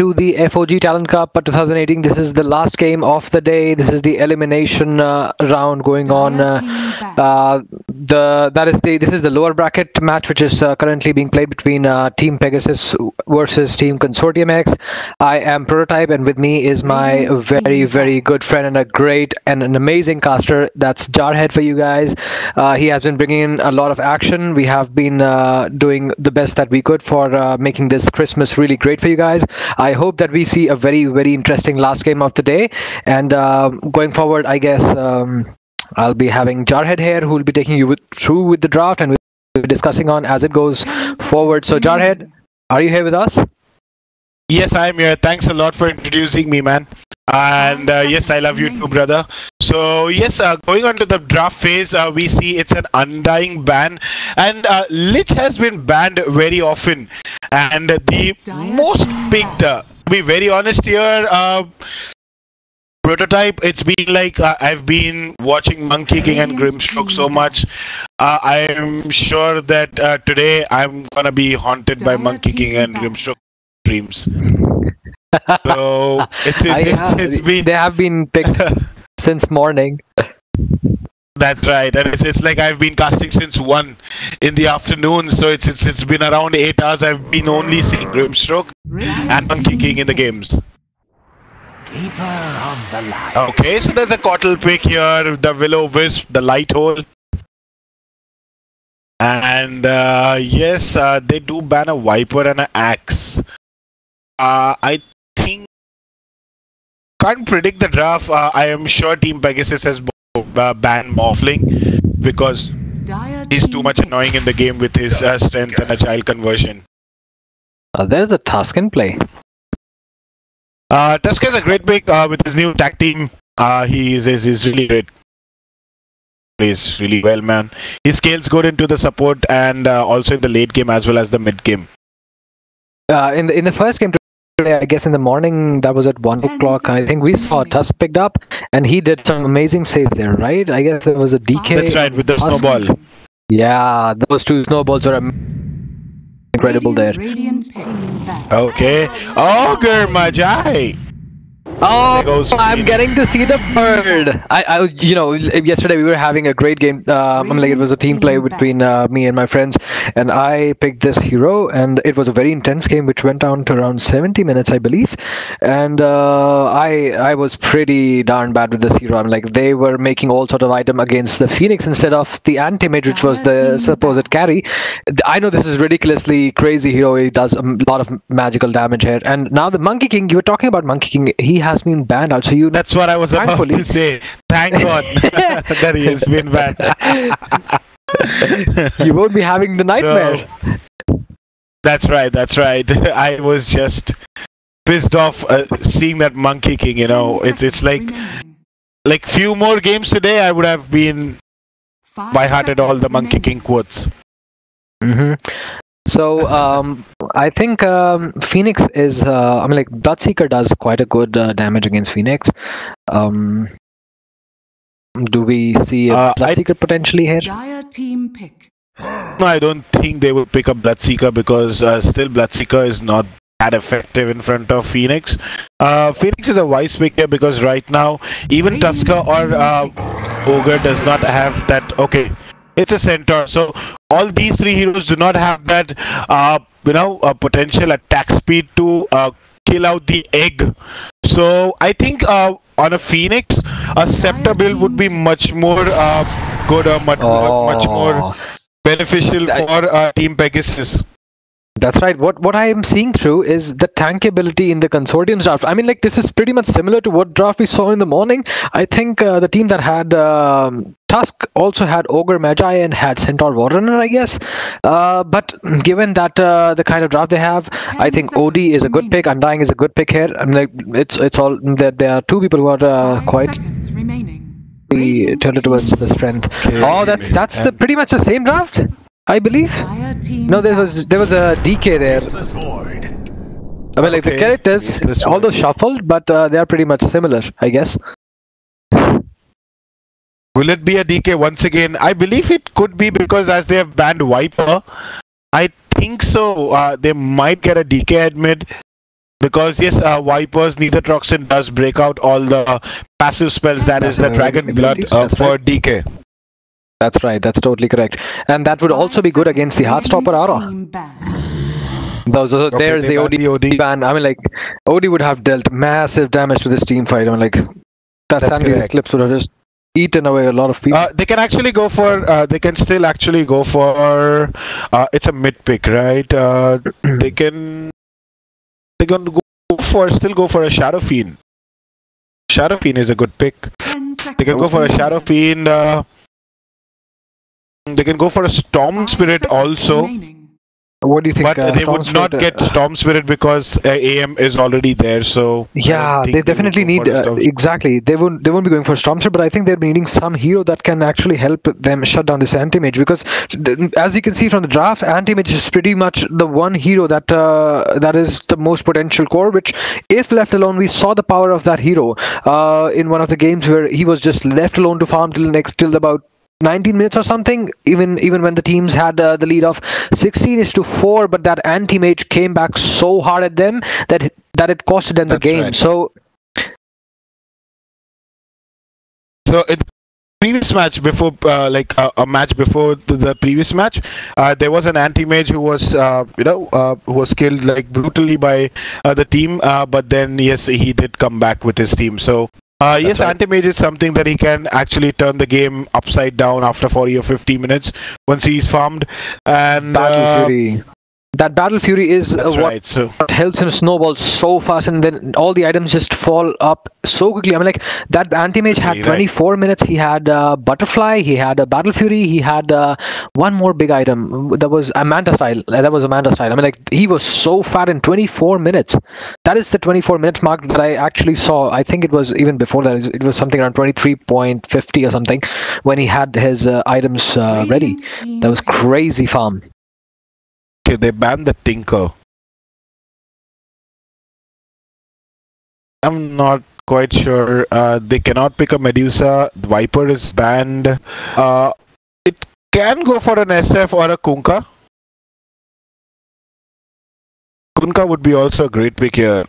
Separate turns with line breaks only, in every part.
to the FOG Talent Cup 2018. This is the last game of the day. This is the elimination round going on. This is the lower bracket match, which is currently being played between Team Pegasus versus Team Consortium X. I am Prototype, and with me is my very good friend and a great and an amazing caster. That's Jarhead for you guys. He has been bringing in a lot of action. We have been doing the best that we could for making this Christmas really great for you guys. I hope that we see a very interesting last game of the day. And going forward, I guess I'll be having Jarhead here, who will be taking you through with the draft, and we'll be discussing on as it goes forward. So Jarhead, are you here with us?
Yes, I'm here. Thanks a lot for introducing me, man. And yes, I love you too, brother. So yes, going on to the draft phase, we see it's an undying ban, and Lich has been banned very often. And the most picked, to be very honest here, Prototype, it's been like I've been watching Monkey King and Grimstroke so much. I am sure that today I'm gonna be haunted by Monkey King and Grimstroke dreams. So it's been, they
have been picked since morning.
That's right, and it's like I've been casting since 1 in the afternoon, so it's been around 8 hours. I've been only seeing Grimstroke and Monkey King in the games.
Keeper of the light.
Okay, so there's a Cottle pick here, the Will-O-Wisp, the Light Hole. And yes, they do ban a Viper and an Axe. I think... Can't predict the draft. I am sure Team Pegasus has banned Morphling because he's too much annoying in the game with his strength and agile conversion.
There's a Tusk in play.
Tusk is a great pick with his new tag team. He's really great. Plays really well, man. He scales good into the support and also in the late game as well as the mid game.
In the first game today, I guess in the morning, that was at 1 o'clock. I think we saw Tusk picked up, and he did some amazing saves there, right? I guess there was a DK.
That's right, with the snowball.
Yeah, those 2 snowballs are incredible there.
Okay. Ogre Magi.
Oh, I'm getting to see the bird. You know, yesterday we were having a great game. Like it was a team play between me and my friends, and I picked this hero, and it was a very intense game, which went down to around 70 minutes, I believe. And I was pretty darn bad with this hero. I'm like, they were making all sort of item against the Phoenix instead of the Anti-Mage, which was the supposed carry. I know this is ridiculously crazy hero. He does a lot of magical damage here. And now the Monkey King, you were talking about Monkey King. He has been banned also.
That's what I was about to say. Thank God that he has been banned.
You won't be having the nightmare.
So, that's right. I was just pissed off seeing that Monkey King, you know. It's like few more games today, I would have been by hearted all the Monkey King quotes.
So I think Phoenix is like Bloodseeker does quite a good damage against Phoenix. Do we see a Bloodseeker potentially here?
Team pick.
No, I don't think they will pick up Bloodseeker because still Bloodseeker is not that effective in front of Phoenix. Phoenix is a wise pick here because right now even Tusker or Ogre does not have that. Okay, it's a Centaur, so all these 3 heroes do not have that potential attack speed to kill out the egg. So I think on a Phoenix, a Scepter build would be much more good or much more beneficial for Team Pegasus.
That's right. What I am seeing through is the tankability in the Consortium's draft. I mean, like, this is pretty much similar to what draft we saw in the morning. I think the team that had Tusk also had Ogre Magi and had Centaur Warrunner, I guess. But given that the kind of draft they have, I think OD is a good pick. Undying is a good pick here. I mean, like, it's all that there are 2 people who are quite tilted towards the strength. Okay. Oh, that's the pretty much the same draft, I believe. No, there was a DK there. I mean, like, the characters, although shuffled, but they are pretty much similar, I guess.
Will it be a DK once again? I believe it could be because as they have banned Viper, I think so. They might get a DK at mid. Because yes, Vipers, neither Troxin does break out all the passive spells, that is the Dragon Blood for DK.
That's right, that's totally correct. And that would also be good against the Heartstopper aura. There's the OD ban. I mean, like, OD would have dealt massive damage to this team fight. I mean, like, that Sandy's Eclipse would have just eaten away a lot of people.
They can actually go for, they can still actually go for, it's a mid pick, right? They can still go for a Shadow Fiend. Shadow Fiend is a good pick. They can go for a Shadow Fiend. They can go for a Storm Spirit also.
What do you think?
But they would not get Storm Spirit because AM is already there. So
yeah, they definitely need exactly. They won't be going for Storm Spirit, but I think they're needing some hero that can actually help them shut down this Anti-Mage, because as you can see from the draft, Anti-Mage is pretty much the one hero that that is the most potential core. Which, if left alone, we saw the power of that hero in one of the games where he was just left alone to farm till about 19 minutes or something, even when the teams had the lead of 16-4, but that Anti-Mage came back so hard at them that it costed them the game. Right. So
in the previous match, before a match before the previous match, there was an Anti-Mage who was who was killed like brutally by the team, but then yes, he did come back with his team. So yes, right. Anti-Mage is something that he can actually turn the game upside down after 40 or 50 minutes once he's farmed. And
that Battle Fury is what helps him snowball so fast, and then all the items just fall up so quickly. I mean, like, that Anti-Mage had 24 minutes. He had Butterfly, he had a Battle Fury, he had one more big item. That was a Manta Style. I mean, like, he was so fat in 24 minutes. That is the 24-minute mark that I actually saw. I think it was even before that. It was something around 23.50 or something when he had his items ready. That was crazy farm.
Okay, they banned the Tinker. I'm not quite sure. They cannot pick a Medusa. The Viper is banned. It can go for an SF or a Kunkka. Kunkka would be also a great pick here.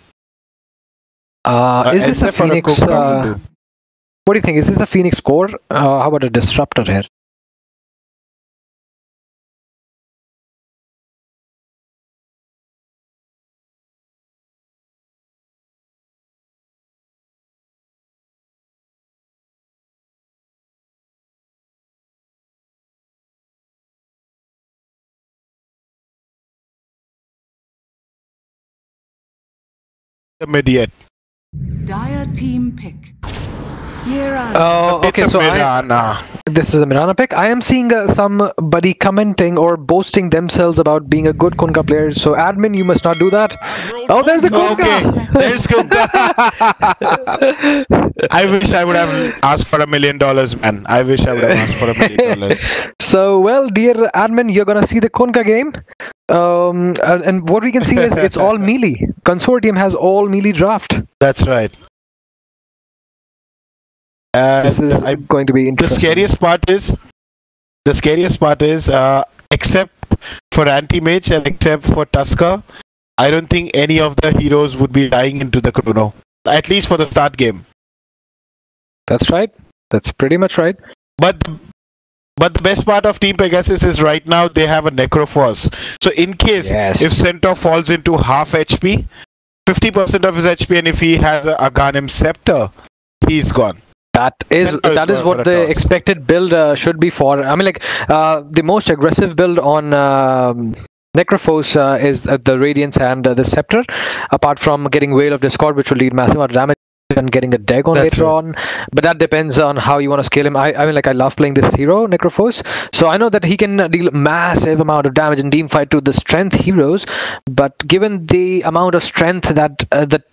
Is this a Phoenix? What do you think? Is this a Phoenix core? How about a Disruptor here?
Immediate.
Dire team pick. Mirana.
Oh, okay. So this is a Mirana pick. I am seeing somebody commenting or boasting themselves about being a good Kunkka player. So, admin, you must not do that. Oh, there's the Kunkka.
Okay, there's Kunkka. I wish I would have asked for $1 million, man. I wish I would have asked for $1 million.
So, well, dear admin, you're gonna see the Kunkka game. And what we can see is it's all melee. Consortium has all melee draft.
That's right.
This is going to be interesting.
The scariest part is, except for Anti-Mage and except for Tusker, I don't think any of the heroes would be dying into the Chrono. At least for the start game.
That's right. That's pretty much right.
But the best part of Team Pegasus is right now they have a Necrophos. So in case if Centaur falls into half HP, 50% of his HP, and if he has a Aghanim Scepter, he's gone.
That is what the expected build should be for. I mean, like, the most aggressive build on Necrophos is the Radiance and the Scepter, apart from getting Veil of Discord, which will lead massive amount of damage, and getting a Dagon later on. But that depends on how you want to scale him. I mean, like, I love playing this hero, Necrophos, so I know that he can deal massive amount of damage in team fight to the strength heroes, but given the amount of strength that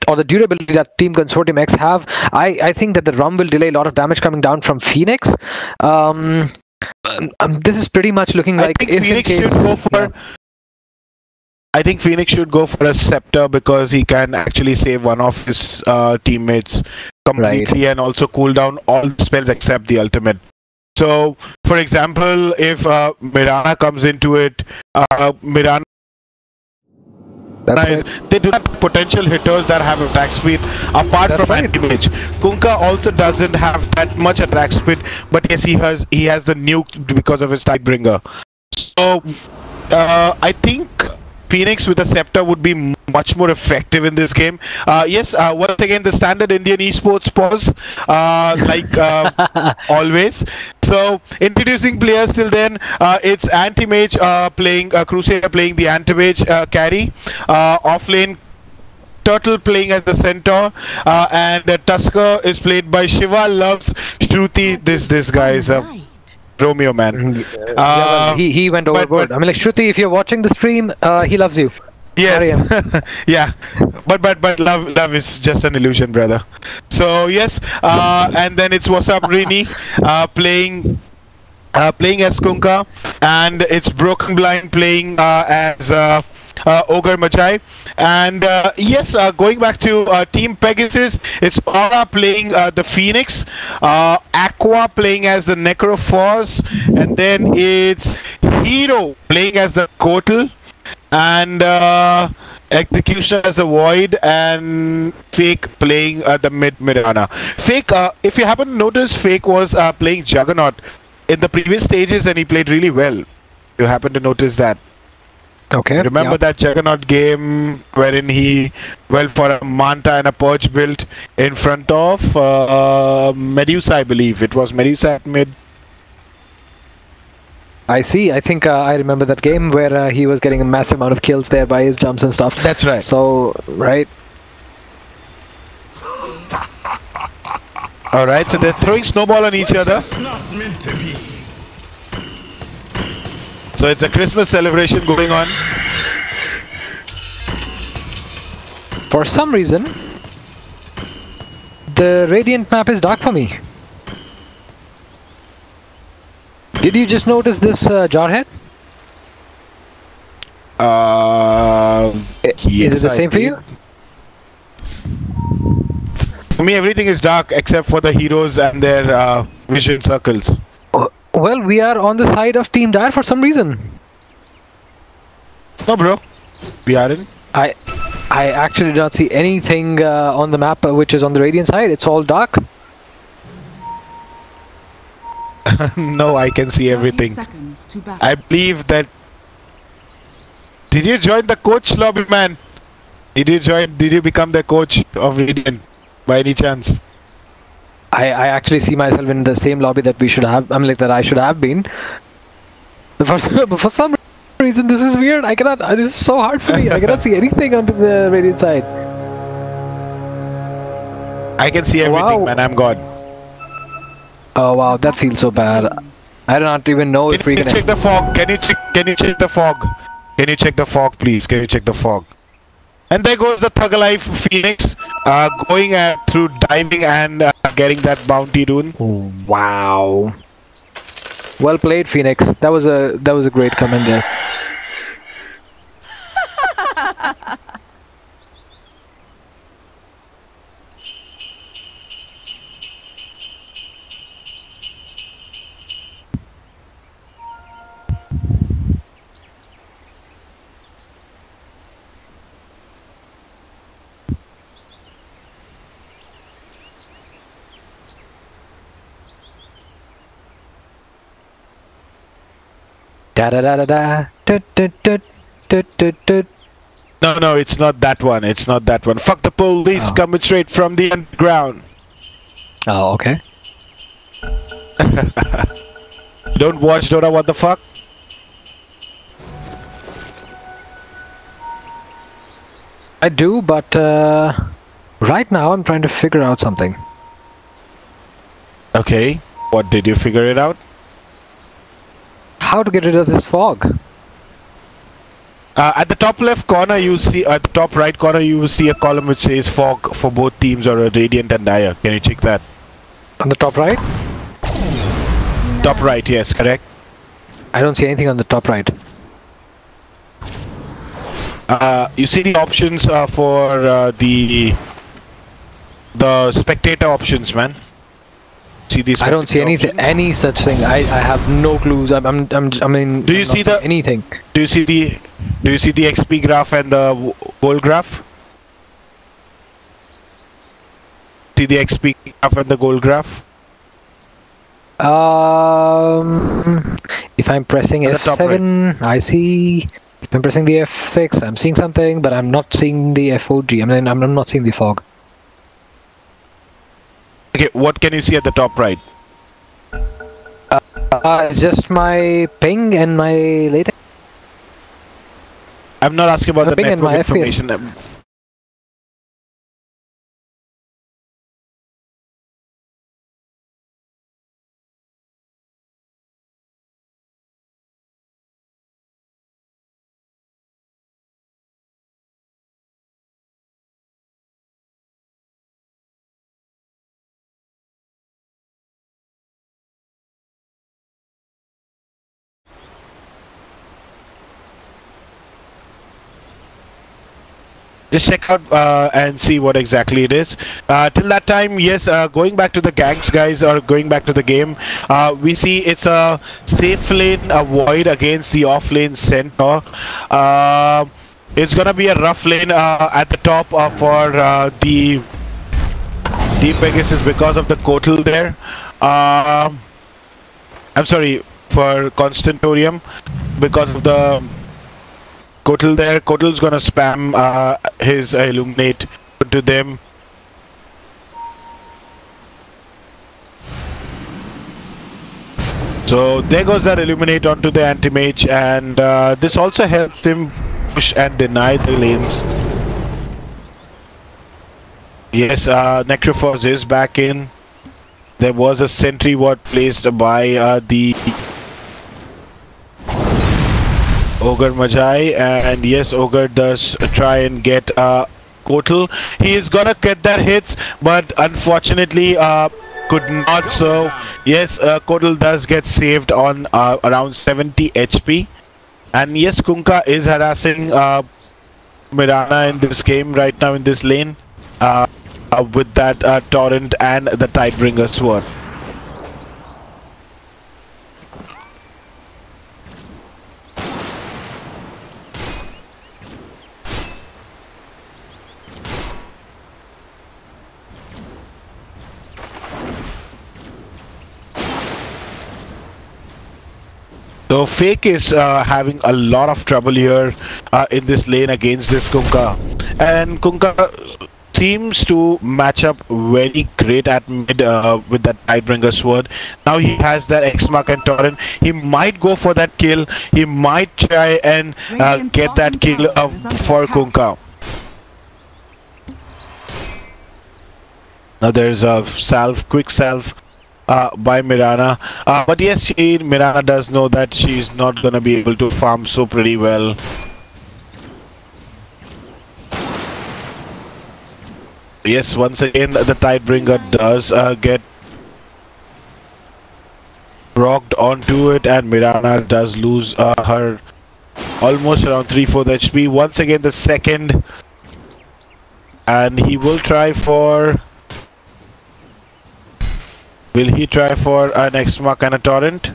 or the durability that Team Consortium X have, I think that the Rum will delay a lot of damage coming down from Phoenix. This is pretty much looking like
I think Phoenix should go for a Scepter because he can actually save one of his teammates completely and also cool down all the spells except the ultimate. So, for example, if Mirana comes into it, Mirana
That's
They do not have potential hitters that have attack speed apart from anti-mage. Kunkka also doesn't have that much attack speed, but yes, he has the nuke because of his Tidebringer. So I think Phoenix with a scepter would be much more effective in this game. Yes, once again the standard Indian esports pause, always. So introducing players till then, it's anti-mage playing Crusader playing the anti-mage carry, off-lane Turtle playing as the centaur, and Tusker is played by Shiva. Loves Shruti. This guy is Romeo, man.
He went overboard. I mean, like, Shruti, if you're watching the stream, he loves you.
Yes. Yeah. But love is just an illusion, brother. So yes, and then it's What's Up Rini playing as Kunkka, and it's Broken Blind playing as Ogre Machai. And yes, going back to Team Pegasus, it's Aura playing the Phoenix, Aqua playing as the Necrophos, and then it's Hero playing as the Kotal, and Executioner as the Void, and Fake playing the Mirana. Fake, if you happen to notice, Fake was playing Juggernaut in the previous stages, and he played really well. You happen to notice that?
Okay.
Remember that Juggernaut game wherein he went for a Manta and a Purge build in front of Medusa, I believe. It was Medusa at mid.
I see. I think I remember that game where he was getting a massive amount of kills there by his jumps and stuff.
That's right.
So, right.
Alright, so they're throwing snowball on each other. So it's a Christmas celebration going on.
For some reason, the Radiant map is dark for me. Did you just notice this Jarhead?
Yes,
is it the same for you?
For me, everything is dark except for the heroes and their vision circles.
Well, we are on the side of Team Dire for some reason.
No, bro. We aren't.
I actually do not see anything on the map which is on the Radiant side. It's all dark.
No, I can see everything. I believe that... Did you join the coach lobby, man? Did you become the coach of Radiant by any chance?
I actually see myself in the same lobby that we should have. I'm like that I should have been. For some reason, this is weird. I cannot. It's so hard for me. I cannot see anything onto the Radiant side.
I can see everything, man. I'm God.
Oh wow, that feels so bad. I do not even know if we can
check the fog. Can you check the fog? Can you check the fog, please? Can you check the fog? And there goes the Thug Alive Phoenix, going through diving and getting that bounty rune.
Wow. Well played, Phoenix. That was a great comment there. Da da da da da. Tut, tut, tut, tut, tut, tut.
No, it's not that one. It's not that one. Fuck the police coming straight from the underground.
Oh, okay.
Don't watch Dota, what the fuck?
I do, but right now I'm trying to figure out something.
Okay. What, did you figure it out?
How to get rid of this fog?
At the top left corner, you see, at the top right corner, you will see a column which says fog for both teams, or a Radiant and Dire. Can you check that?
On the top right?
Top right, yes, correct.
I don't see anything on the top right.
You see the options for the spectator options, man. See these?
I don't see any such thing. I have no clues. I mean,
do you see the
anything?
Do you see the XP graph and the gold graph? See the XP graph and the gold graph?
If I'm pressing F7, I see. If I'm pressing the F6, I'm seeing something, but I'm not seeing the FOG. I mean, I'm not seeing the fog.
Okay, what can you see at the top right?
Just my ping and my latency.
I'm not asking about the
ping and
network
my
information. Just check out and see what exactly it is. Till that time, yes, going back to the ganks, guys, or going back to the game, we see it's a safe lane, a void against the off lane centaur. It's gonna be a rough lane at the top for the Team Pegasus because of the Kotal there. I'm sorry, for Consortium because of the Kotal there. Kotal's gonna spam his illuminate to them. So there goes that illuminate onto the anti-mage, and this also helps him push and deny the lanes. Yes, Necrophos is back in. There was a sentry ward placed by the Ogre Majai, and yes, Ogre does try and get Kotal. He is gonna get that hits, but unfortunately could not. So yes, Kotal does get saved on around 70 HP. And yes, Kunkka is harassing Mirana in this game right now in this lane with that Torrent and the Tidebringer Sword. So Fake is having a lot of trouble here in this lane against this Kunkka, and Kunkka seems to match up very great at mid with that Tidebringer Sword. Now he has that X-Mark and Torrent. He might go for that kill. He might try and get that kill for Kunkka. Now there's a salve, quick salve by Mirana, but yes, Mirana does know that she's not gonna be able to farm so pretty well. Yes, once again the Tidebringer does get rocked onto it, and Mirana does lose her almost around 3/4 HP. Once again the second, and he will try for... Will he try for an X-Mark and a Torrent?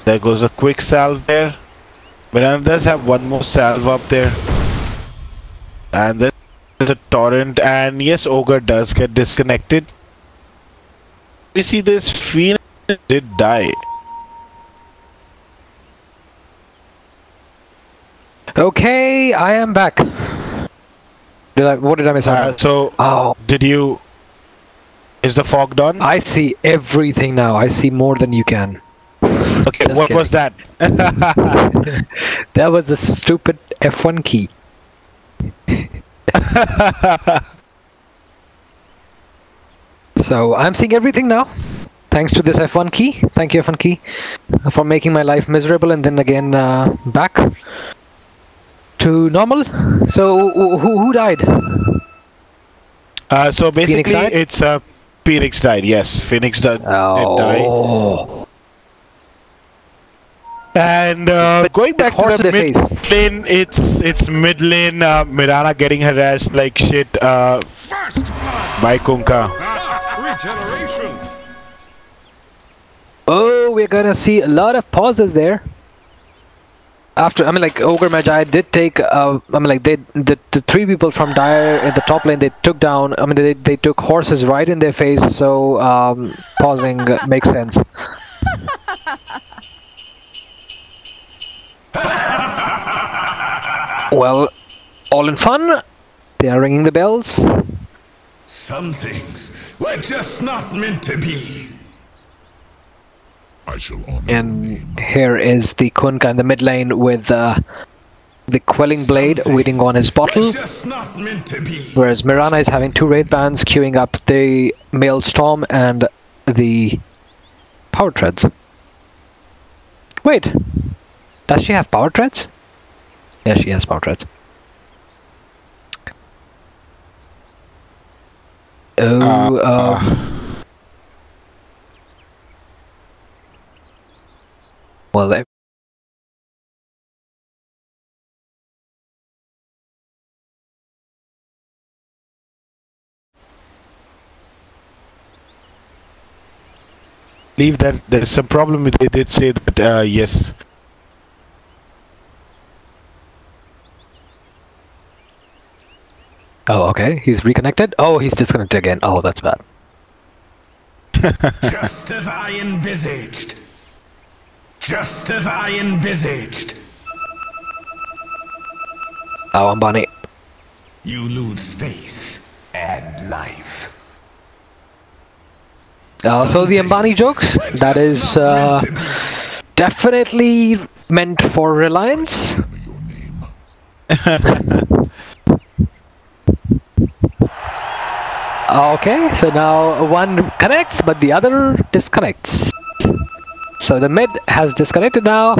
There goes a quick salve there. Mirana does have one more salve up there. And there's a Torrent, and yes, Ogre does get disconnected. We see this Phoenix did die.
Okay, I am back. What did I miss out?
Did you... Is the fog done?
I see everything now. I see more than you can.
Okay,
Just
what
kidding.
was that?
That was the stupid F1 key. So I'm seeing everything now. Thanks to this F1 key. Thank you, F1 key, for making my life miserable, and then again back to normal. So who died?
So basically it's Phoenix died. Yes, Phoenix did die. And going back to the mid lane, it's mid lane. Mirana getting harassed like shit by Kunkka.
Regeneration.
Oh, we're gonna see a lot of pauses there. After, I mean, like, Ogre Magi did take, I mean, like, the three people from Dire in the top lane, they took down, I mean, they took horses right in their face, so pausing makes sense. Well, all in fun, they are ringing the bells.
Some things were just not meant to be.
I shall honor
And
your name.
here is the Kunkka in the mid lane with the Quelling Blade waiting on his bottle.
Just not meant to be.
Whereas Mirana is having two Wraith Bands queuing up the Maelstrom and the Power Treads. Wait, does she have Power Treads? Yeah, she has Power Treads. Well,
Believe that there's some problem with it. They did say that yes.
oh, okay, he's reconnected. Oh, he's disconnected again. Oh, that's bad.
Just as I envisaged. Just as I envisaged.
Oh, Ambani.
You lose face and life.
So the Ambani jokes, that is definitely meant for Reliance.
Honor your name.
Okay, so now one connects, but the other disconnects. So the mid has disconnected now.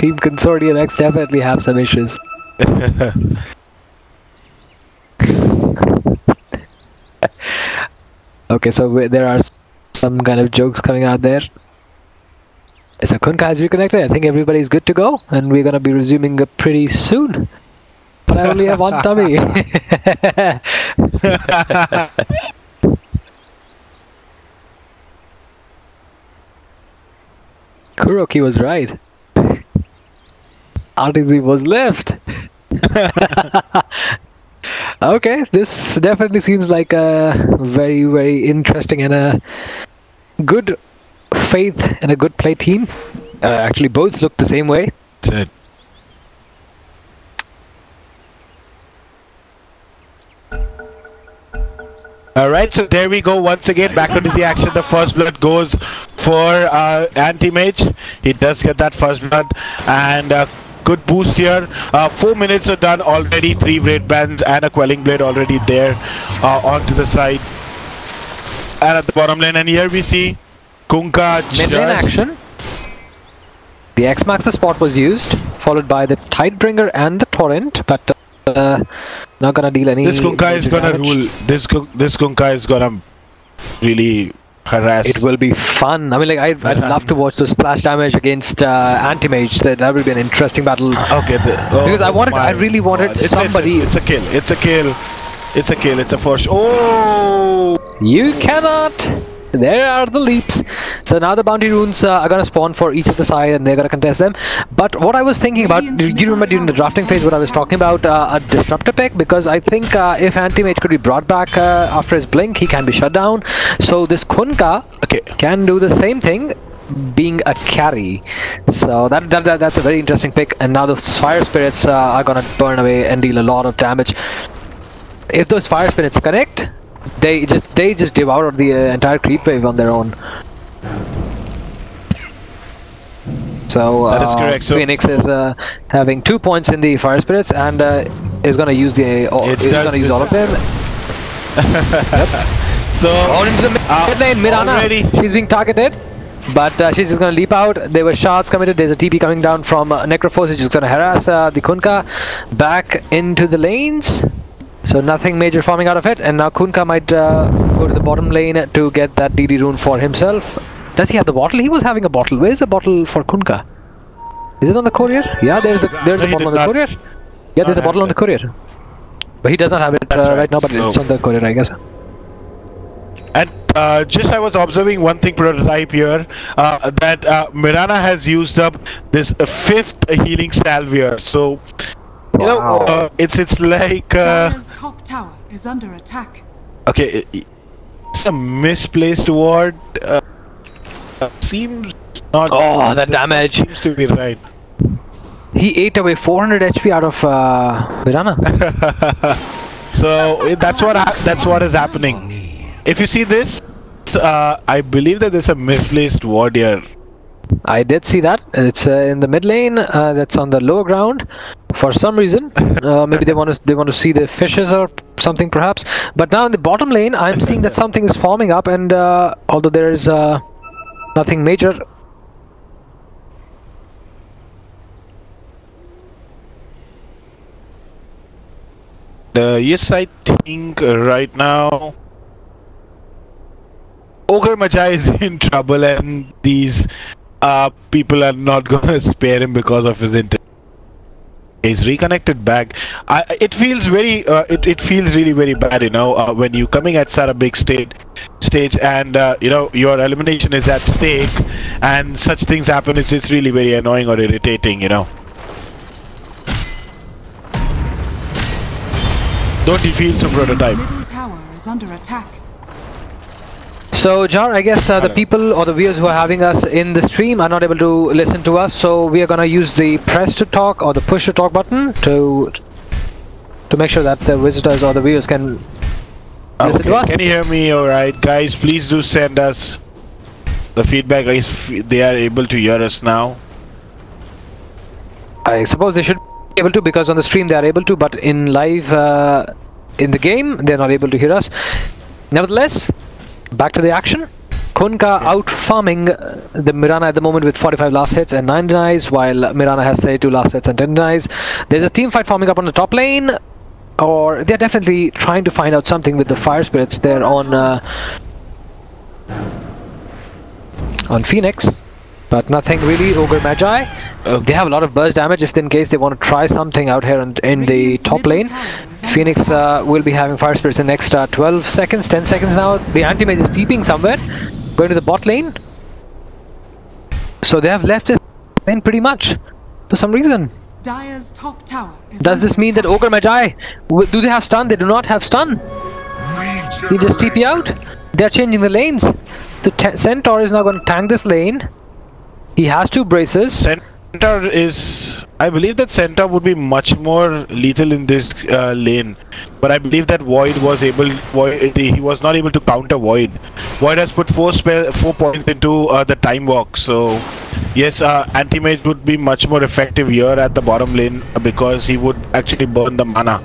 Team Consortium X definitely have some issues. Okay, so there are some kind of jokes coming out there. So Kunkka has reconnected. I think everybody's good to go, and we're gonna be resuming pretty soon. But I only have one tummy. Kuroki was right. RTZ was left. Okay, this definitely seems like a very, very interesting and a good faith and a good play team. Actually, both look the same way.
That's it. Alright, so there we go once again, back into the action. The first blood goes for Anti-Mage. He does get that first blood, and good boost here. 4 minutes are done already, 3 Wraith Bands and a Quelling Blade already there onto the side. And at the bottom lane, and here we see Kunkka
Mid lane action. The X Max the spot was used, followed by the Tidebringer and the Torrent, but not gonna deal any.
This Kunkka is gonna
damage.
rule. This Kunkka is gonna really harass.
It will be fun. I mean, like, I'd love to watch the splash damage against Anti-Mage. That would be an interesting battle.
Okay,
Because I really wanted somebody.
It's a kill. It's a kill. It's a kill. It's a force. Oh!
You cannot. There are the leaps. So now the bounty runes are gonna spawn for each of the side, and they're gonna contest them. But what I was thinking about, do you remember during the drafting phase what I was talking about a disruptor pick? Because I think if Anti-Mage could be brought back after his blink, he can be shut down. So this Kunkka can do the same thing, being a carry. So that's a very interesting pick. And now the fire spirits are gonna burn away and deal a lot of damage. If those fire spirits connect, they just devour the entire creep wave on their own. So,
that is correct. So
Phoenix is having 2 points in the fire spirits, and is gonna use all of them.
So
All into the mid lane, Mirana. She's being targeted, but she's just gonna leap out. There were shards committed. There's a TP coming down from Necrophos, which is gonna harass the Kunkka back into the lanes. So nothing major forming out of it, and now Kunkka might go to the bottom lane to get that DD rune for himself. Does he have the bottle? He was having a bottle. Where's the bottle for Kunkka? Is it on the courier? Yeah, there's a bottle on the courier. Yeah, there's a bottle on the courier. But he does not have it right now, but it's on the courier, I guess.
And just I was observing one thing, Prototype, here, that Mirana has used up this 5th healing salve here. So, you know, it's like...
Dire's top tower is under attack.
Okay, it's a misplaced ward. Seems not...
Oh, the damage!
Seems to be right.
He ate away 400 HP out of Mirana.
So that's what is happening. If you see this, I believe that there's a misplaced ward here.
I did see that. It's in the mid lane. That's on the lower ground. For some reason, maybe they want to see the fishes or something, perhaps. But now in the bottom lane, I'm seeing that something is forming up, and although there is nothing major.
Yes, I think right now Ogre Magi is in trouble, and these people are not gonna spare him because of his intent. He's reconnected back. It feels very it feels really very bad, you know, when you coming at such a big stage and you know, your elimination is at stake and such things happen. It's really very annoying or irritating, you know. Don't you feel some Prototype?
Middle tower is under attack.
So, Jar, I guess the people or the viewers who are having us in the stream are not able to listen to us, so we are gonna use the press to talk or the push to talk button to make sure that the visitors or the viewers can listen to us.
Can you hear me? All right, guys, please do send us the feedback if they are able to hear us now.
I suppose they should be able to, because on the stream they are able to, but in live in the game they're not able to hear us. Nevertheless, back to the action. Kunkka out farming the Mirana at the moment with 45 last hits and 9 denies, while Mirana has 32 last hits and 10 denies. There's a team fight forming up on the top lane, or they're definitely trying to find out something with the fire spirits there on Phoenix, but nothing really. Ogre Magi, they have a lot of burst damage if in case they want to try something out here in the top lane. Phoenix will be having fire spirits in the next 12 seconds, 10 seconds now. The anti-mage is peeping somewhere, going to the bot lane. So they have left this lane pretty much for some reason.
Dire's top tower is
Does this mean that Ogre Magi, do they have stun? They do not have stun. He just TP out. They're changing the lanes. The Centaur is now going to tank this lane. He has 2 braces.
Centaur is... I believe that Centaur would be much more lethal in this lane. But I believe that Void was able... he was not able to counter Void. Void has put 4 points into the time walk. So, yes, Anti-Mage would be much more effective here at the bottom lane because he would actually burn the mana.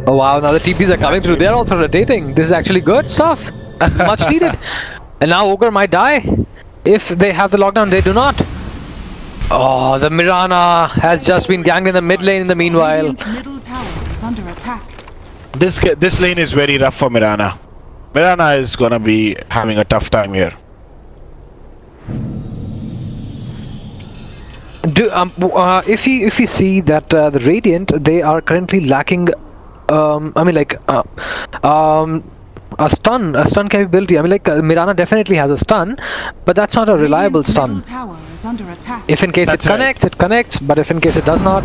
Oh wow, now the TPs are coming through. They're also rotating. This is actually good stuff. Much needed. And now Ogre might die. If they have the lockdown, they do not. Oh, the Mirana has just been ganged in the mid lane in the meanwhile.
Radiant's middle tower is under attack.
This lane is very rough for Mirana. Mirana is gonna be having a tough time here.
If you see that the Radiant, they are currently lacking a stun capability. I mean, like Mirana definitely has a stun, but that's not a reliable stun.
Tower is under attack.
If in case it connects, but if in case it does not,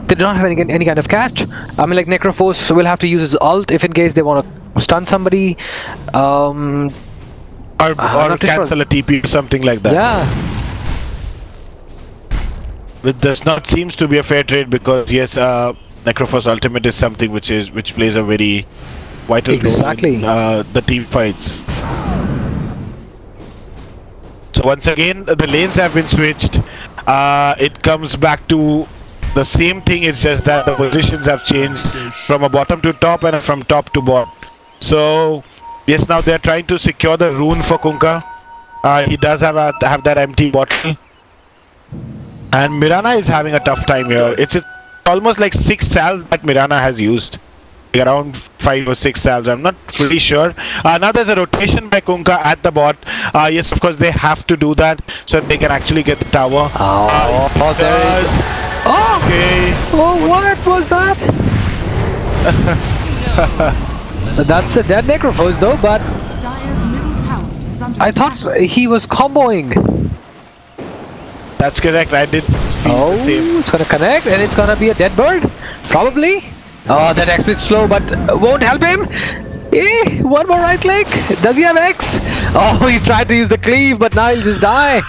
they do not have any kind of catch. I mean, like Necrophos will have to use his ult if in case they want to stun somebody,
or cancel a TP or something like that.
Yeah.
It does not seems to be a fair trade because yes, Necrophos ultimate is something which plays a very vital role in the team fights. So once again, the lanes have been switched. It comes back to the same thing. It's just that the positions have changed from a bottom to top and from top to bottom. So yes, now they're trying to secure the rune for Kunkka. He does have that empty bottle, and Mirana is having a tough time here. It's almost like 6 salves that Mirana has used. Around 5 or 6 salves. I'm not pretty sure. Now there's a rotation by Kunkka at the bot. Yes, of course they have to do that so that they can actually get the tower.
There is. Oh!
Okay.
Oh, what was that? That's a dead Necrophos though, but
Dire's middle tower is under
I
attack.
thought he was comboing.
That's correct. I did feel the same.
It's gonna connect and it's gonna be a dead bird. Probably. Oh, that X is slow, but won't help him. One more right click. Does he have X? Oh, he tried to use the cleave, but now he'll just die.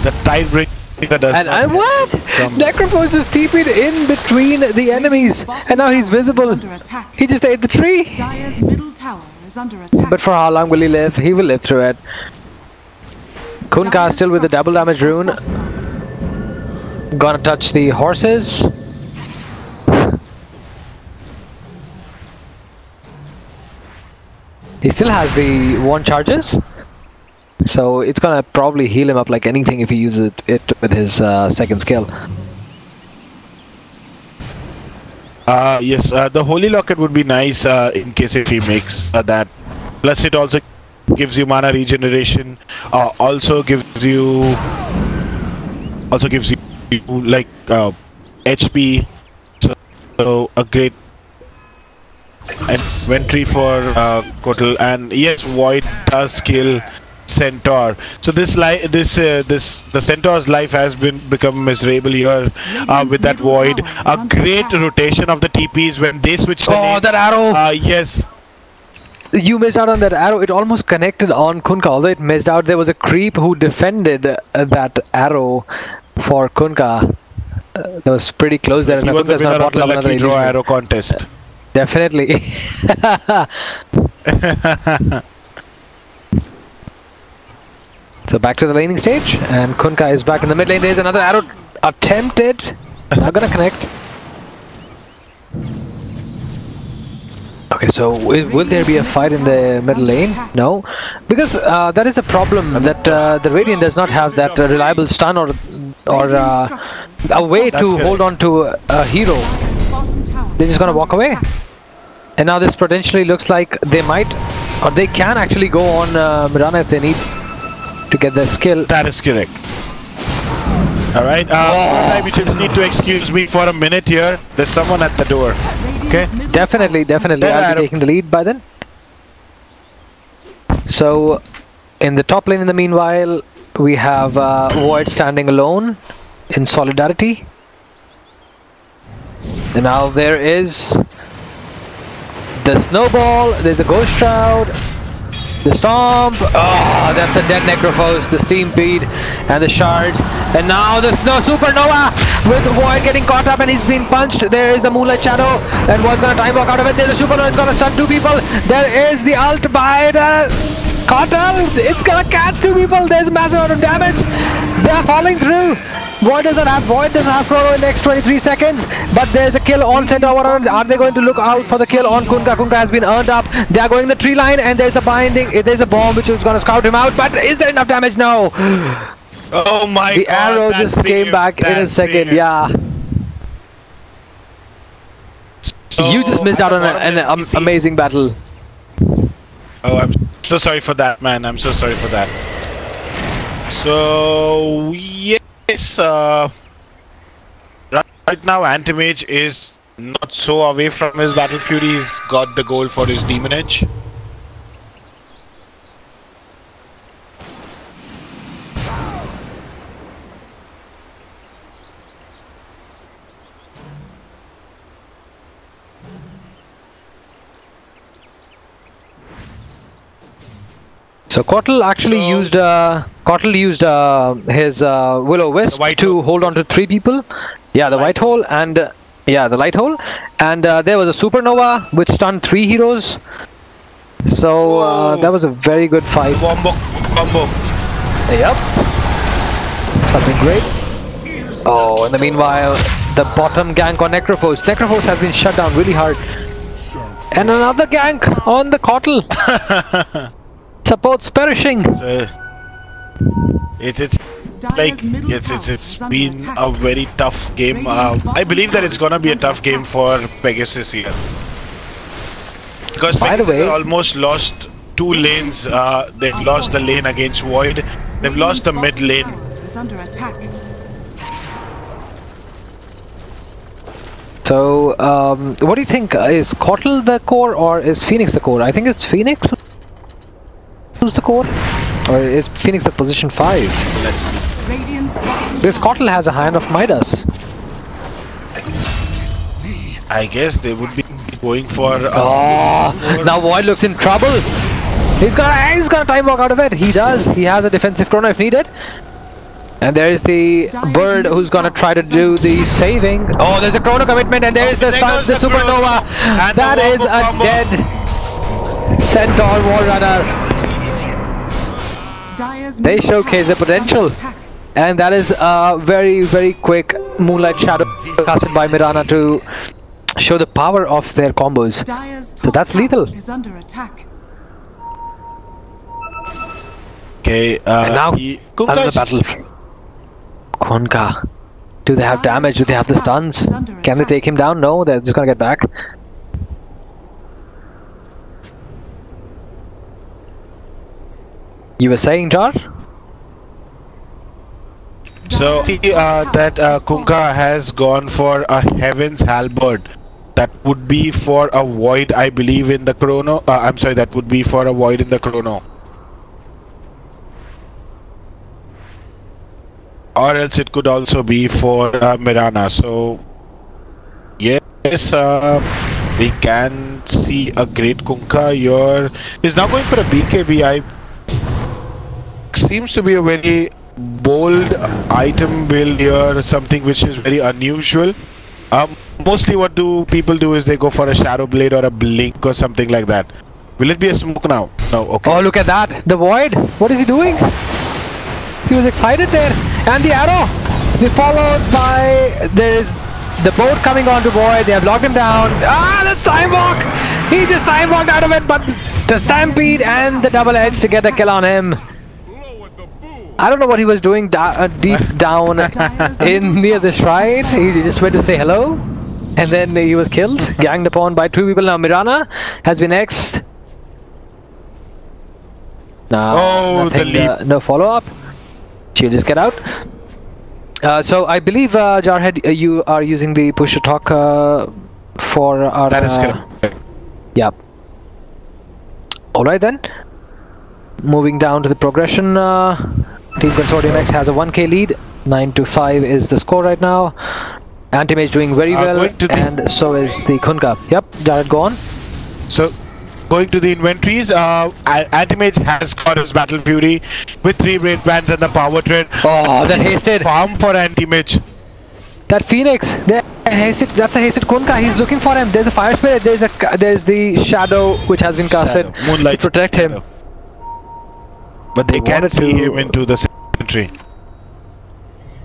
The Tidebreaker does
And what? Necrophos is TP'd in between the enemies, and now he's visible.
Under attack.
He just ate the tree.
Dire's middle tower is under attack.
But for how long will he live? He will live through it. Kunkka still with the double damage rune. Gonna touch the horses. He still has the 1 charges. So it's gonna probably heal him up like anything if he uses it with his second skill.
Yes, the Holy Locket would be nice in case if he makes that. Plus it also gives you mana regeneration. Also gives you like HP. So a great inventory for Kotal. And yes, Void does kill Centaur. So the Centaur's life has become miserable here with that Void. A great rotation of the TPs when they switch the name.
That arrow!
Yes.
You missed out on that arrow. It almost connected on Kunkka. Although it missed out, there was a creep who defended that arrow for Kunkka. That was pretty close there.
He was the winner of the lucky draw arrow contest.
Definitely. So back to the laning stage, and Kunkka is back in the mid lane. There's another arrow attempted. Not gonna connect. Okay, so will there be a fight in the middle lane? No, because that is a problem that the Radiant does not have that reliable stun or a way to hold on to a hero. They're just gonna walk away. And now this potentially looks like they might, or they can actually go on Mirana if they need to get their skill.
That is correct. Alright, you just need to excuse me for a minute here. There's someone at the door. Okay?
Definitely. I'll be taking the lead by then. So, in the top lane in the meanwhile, we have Void standing alone in solidarity. And now there is the snowball, there's a ghost shroud, the stomp. Oh, that's the dead Necrophos, the steam bead, and the shards. And now the supernova with Void getting caught up and he's been punched. There is a moonlight shadow, and Void's gonna time walk out of it. There's a supernova, it's gonna stun 2 people. There is the ult by the Kotal. It's gonna catch 2 people. There's a massive amount of damage. They're falling through. Void doesn't have Chrono in the next 23 seconds, but there's a kill on Centaur. Are they going to look out for the kill on Kunkka? Kunkka has been earned up. They are going the tree line, and there's a binding. There's a bomb which is going to scout him out, but is there enough damage? No.
Oh my god.
The arrow just came back in a second. Yeah. So you just missed out on an amazing battle.
Oh, I'm so sorry for that, man. I'm so sorry for that. So yes, right now Anti-Mage is not so away from his Battle Fury. He's got the goal for his Demon Edge.
So Kotal actually used his Will-O-Wisp to hold on to 3 people. Yeah, the white hole and the light hole, and there was a supernova which stunned 3 heroes. So that was a very good fight.
Combo.
Yep. Something great. Oh, in the meanwhile, the bottom gank on Necrophos. Necrophos has been shut down really hard. And another gank on the Kotal. Support's perishing.
So, it's like it's been a very tough game. I believe that it's gonna be a tough game for Pegasus here. Because Pegasus almost lost 2 lanes. They've lost the lane against Void. They've lost the mid lane.
So, what do you think? Is Kotl the core or is Phoenix the core? I think it's Phoenix who's the core. Or is Phoenix at position 5? Because Kotl has a hand of Midas.
I guess they would be going for...
now Void looks in trouble. He's gonna time walk out of it. He does. He has a defensive chrono if needed. And there is the bird who's gonna try to do the saving. Oh, there's a chrono commitment, and there is the sun, the supernova. That is a dead Centaur War Runner. They showcase the potential, and that is a very, very quick Moonlight Shadow casted by Mirana to show the power of their combos. So that's lethal.
Okay,
and now another battle. Kunkka. Do they have damage? Do they have the stuns? Can they take him down? No, they're just gonna get back. You were saying, Jar?
So, that Kunkka has gone for a Heaven's Halberd. That would be for a Void, I believe, in the Chrono. I'm sorry, that would be for a Void in the Chrono. Or else it could also be for Mirana. So, yes, we can see a great Kunkka here. He's now going for a BKB. Seems to be a very bold item build here, something which is very unusual. Mostly what do people do is they go for a Shadow Blade or a Blink or something like that. Will it be a smoke now? No, okay.
Oh, look at that. The Void. What is he doing? He was excited there. And the arrow. They followed by... There is the boat coming onto Void. They have locked him down. The time walk. He just time walked out of it, but the Stampede and the double edge to get a kill on him. I don't know what he was doing deep down near the shrine. He just went to say hello, and then he was killed, ganged upon by 2 people. Now Mirana has been next. Now,
the leap.
No follow-up. She'll just get out. So I believe Jarhead, you are using the push to talk for our.
That is correct.
Yeah. All right then. Moving down to the progression. Team Consortium X has a 1k lead. 9-5 is the score right now. Anti-Mage doing very well, and so is the Kunkka. Yep, Jared, go on.
So, going to the inventories, Anti-Mage has got his Battle Fury with 3 Braid Bands and the Power Tread.
Oh, that hasted.
Farm for Anti-Mage.
That Phoenix, that's a hasted Kunkka. He's looking for him. There's a Fire Spirit. There's the Shadow which has been casted
Moonlight
to protect him.
But they can't see him into the cemetery.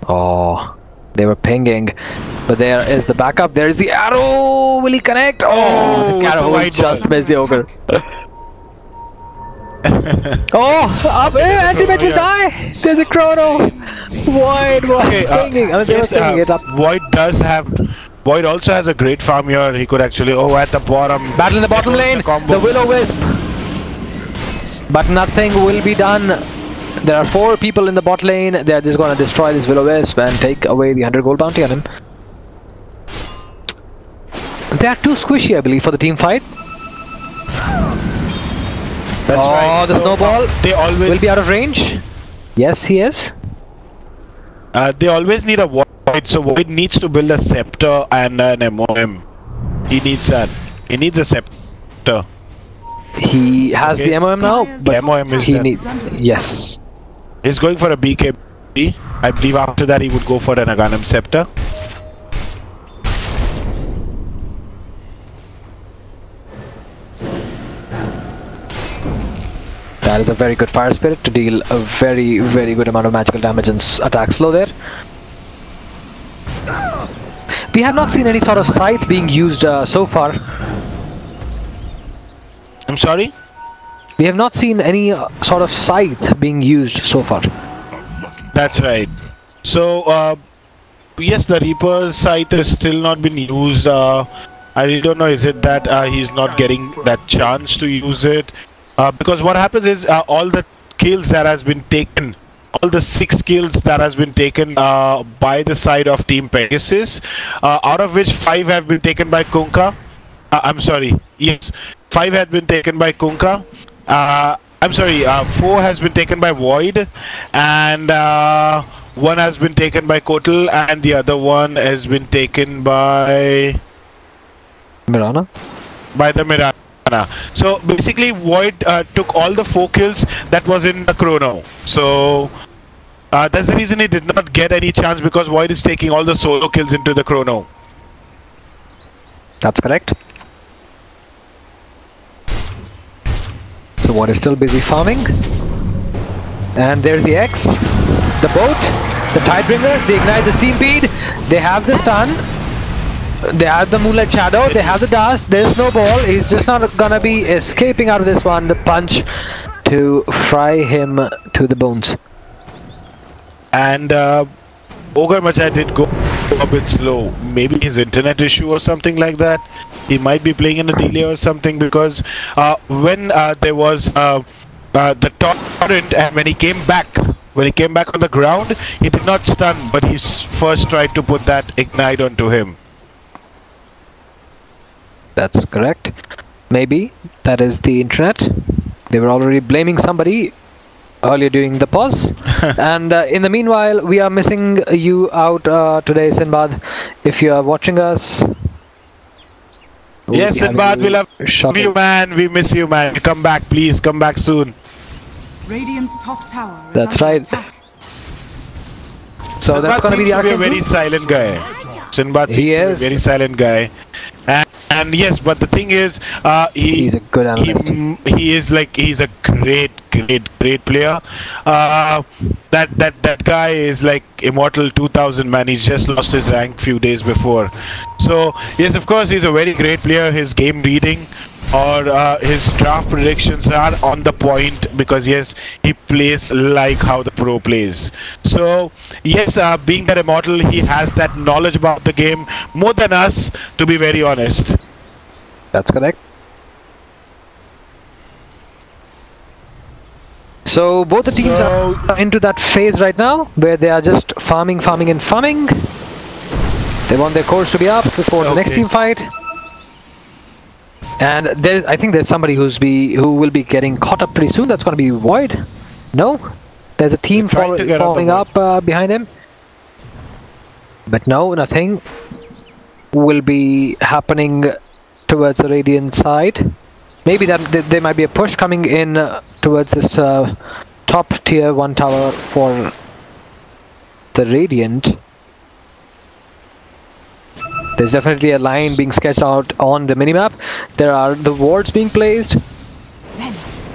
Oh, they were pinging. But there is the backup. There is the arrow. Will he connect? Oh, the arrow just missed the ogre. Anti-Mage will die. There's a chrono. Void was pinging.
Void also has a great farm here. He could actually. At the bottom.
Battle in the bottom lane. The Will-O-Wisp. But nothing will be done. There are 4 people in the bot lane. They are just going to destroy this Will-O-Wisp and take away the 100 gold bounty on him. They are too squishy, I believe, for the team fight.
That's right.
The snowball
they always
will be out of range. Yes, he is.
They always need a Void, so Void needs to build a Scepter and an MOM. He needs that. He needs a Scepter.
He has the MOM now, but
the MOM is
he needs. Yes.
He's going for a BKB. I believe after that he would go for an Aghanim Scepter.
That is a very good Fire Spirit to deal a very, very good amount of magical damage and attack slow there. We have not seen any sort of scythe being used so far.
I'm sorry?
We have not seen any sort of scythe being used so far.
That's right. So, yes, the Reaper's scythe has still not been used. I really don't know, is it that he's not getting that chance to use it? Because what happens is all the kills that has been taken, all the 6 kills that has been taken by the side of Team Pegasus, out of which 5 have been taken by Kunkka. I'm sorry, yes, 5 had been taken by Kunkka. I'm sorry, 4 has been taken by Void, and 1 has been taken by Kotal, and the other one has been taken by
Mirana?
By the Mirana. So basically Void took all the 4 kills that was in the chrono. So that's the reason he did not get any chance, because Void is taking all the solo kills into the chrono.
That's correct. So Void is still busy farming. And there's the X, the boat, the Tidebringer, they ignite the steam bead, they have the stun, they have the Moonlight Shadow, they have the dust, there's Snowball, he's just not gonna be escaping out of this one, the punch to fry him to the bones.
And Ogre Machai did go a bit slow, maybe his internet issue or something like that. He might be playing in a delay or something, because when there was the torrent, and when he came back on the ground, he did not stun, but he first tried to put that ignite onto him.
That's correct. Maybe that is the internet. They were already blaming somebody earlier during the pause. And in the meanwhile, we are missing you out today, Sinbad. If you are watching us,
yes, Sinbad, we love you, man. We miss you, man. Come back, please. Come back soon.
Radiant's top tower is
That's
under
right.
attack.
So that's going to be the
Sinbad seems to be a
Arcane
very silent guy. Sinbad seems to be a very silent guy. And yes, but the thing is,
he's a good analyst.
He's a great player. That guy is like Immortal 2000, man. He's just lost his rank few days before. So yes, of course, he's a very great player. His game reading or his draft predictions are on the point, because yes, he plays like how the pro plays. So yes, being that Immortal, he has that knowledge about the game more than us, to be very honest.
That's correct. So both the teams are into that phase right now where they are just farming. They want their cores to be up before the next team fight. And I think there's somebody who will be getting caught up pretty soon. That's going to be Void. No, there's a team following up behind him. But no, nothing will be happening towards the Radiant side. Maybe that there might be a push coming in towards this top tier 1 tower for the Radiant. There's definitely a line being sketched out on the minimap. There are the wards being placed.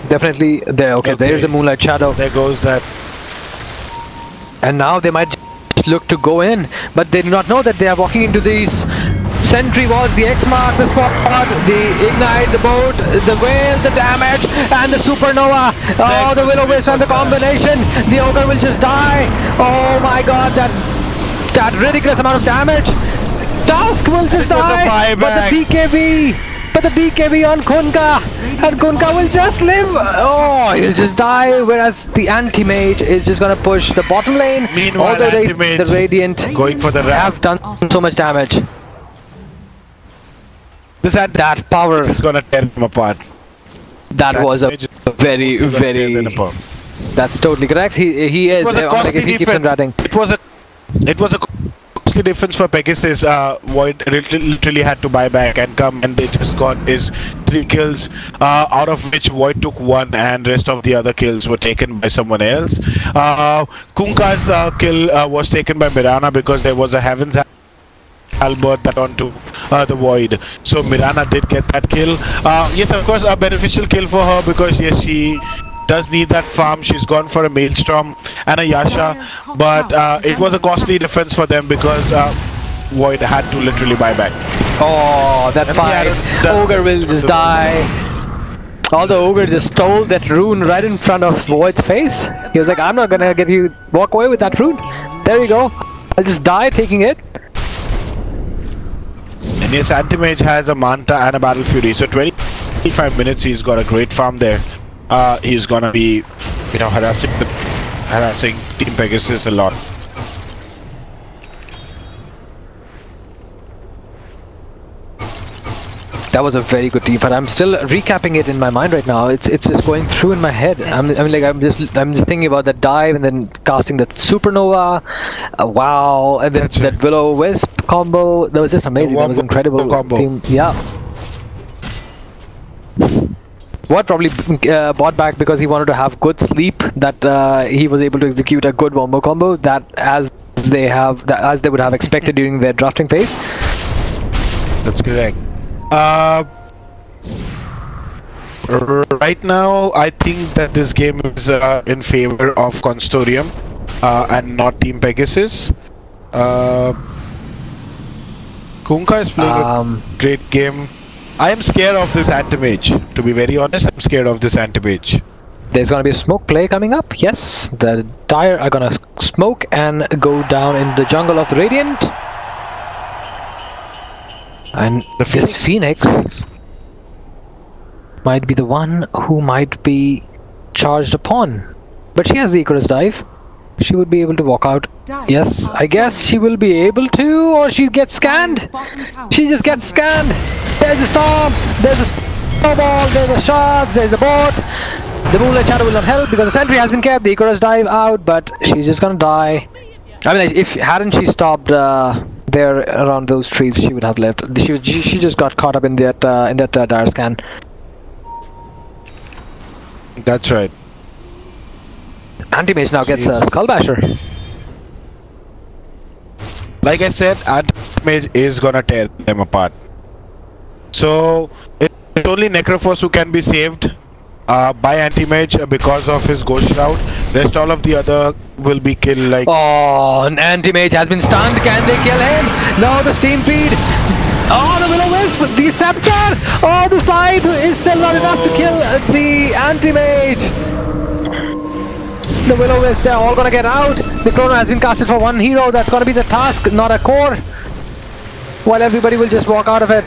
Definitely there. Okay, there's the Moonlight Shadow.
There goes that.
And now they might just look to go in, but they do not know that they are walking into these sentry walls, the X mark, the squad, the ignite, the boat, the whale, the damage, and the supernova. Oh, the Will-O-Wisp and the combination. The ogre will just die. Oh my god, that ridiculous amount of damage. Dusk will just die, but the BKB on Kunkka, and Kunkka will just live. Oh, he'll just die, whereas the anti-mage is just gonna push the bottom lane.
Meanwhile,
the Radiant
going for the
have done so much damage.
That power is gonna tear him apart.
That was a very. That's totally correct. He is.
It was a costly defense. It was a costly defense for Pegasus. Void literally had to buy back and come, and they just got his 3 kills, out of which Void took 1, and rest of the other kills were taken by someone else. Kunkka's kill was taken by Mirana, because there was a Heaven's Albert that onto the Void. So Mirana did get that kill. Yes, of course, a beneficial kill for her, because yes, she does need that farm. She's gone for a Maelstrom and a Yasha, but it was a costly defense for them, because Void had to literally buy back.
Oh, that fight. Ogre will just die. All the ogre just stole that rune right in front of Void's face. He was like, I'm not gonna get you walk away with that rune. There you go. I'll just die taking it.
And yes, Anti-Mage has a Manta and a Battle Fury. So 25 minutes, he's got a great farm there. He's gonna be, you know, harassing Team Pegasus a lot.
That was a very good team fight. I'm still recapping it in my mind right now. It's just going through in my head. I'm just thinking about that dive and then casting that supernova. Wow, and then that Will-O-Wisp combo. That was just amazing. That was incredible. Combo. Yeah. What probably bought back because he wanted to have good sleep. That he was able to execute a good wombo combo. That as they would have expected during their drafting phase.
That's correct. Right now, I think that this game is in favor of Consortium and not Team Pegasus. Kunkka is playing a great game. I am scared of this Anti-Mage. To be very honest, I'm scared of this Anti-Mage.
There's gonna be a smoke play coming up. Yes, the Dire are gonna smoke and go down in the jungle of the Radiant. And this Phoenix might be the one who might be charged upon. But she has the Icarus dive. She would be able to walk out. Yes, I guess she will be able to, or she gets scanned. She just gets scanned. There's a storm, there's a snowball, there's a shots, there's a boat. The Moonlight Shadow will not help because the sentry has been kept. The Icarus dive out, but she's just gonna die. I mean, if hadn't she stopped there around those trees, she would have left. She just got caught up in that dire scan.
That's right.
Anti-Mage now gets a Skullbasher.
Like I said, Anti-Mage is gonna tear them apart. So it's only Necrophos who can be saved by Anti-Mage because of his Ghost Shroud. Rest all of the other will be killed like...
Oh, an Anti-Mage has been stunned. Can they kill him? No, the Steam Feed. Oh, the Will-O-Wisp, the Scepter. Oh, the scythe is still not enough to kill the Anti-Mage. The Will-O-Wisp, they're all gonna get out. The Chrono has been casted for one hero. That's gonna be the task, not a core. While everybody will just walk out of it.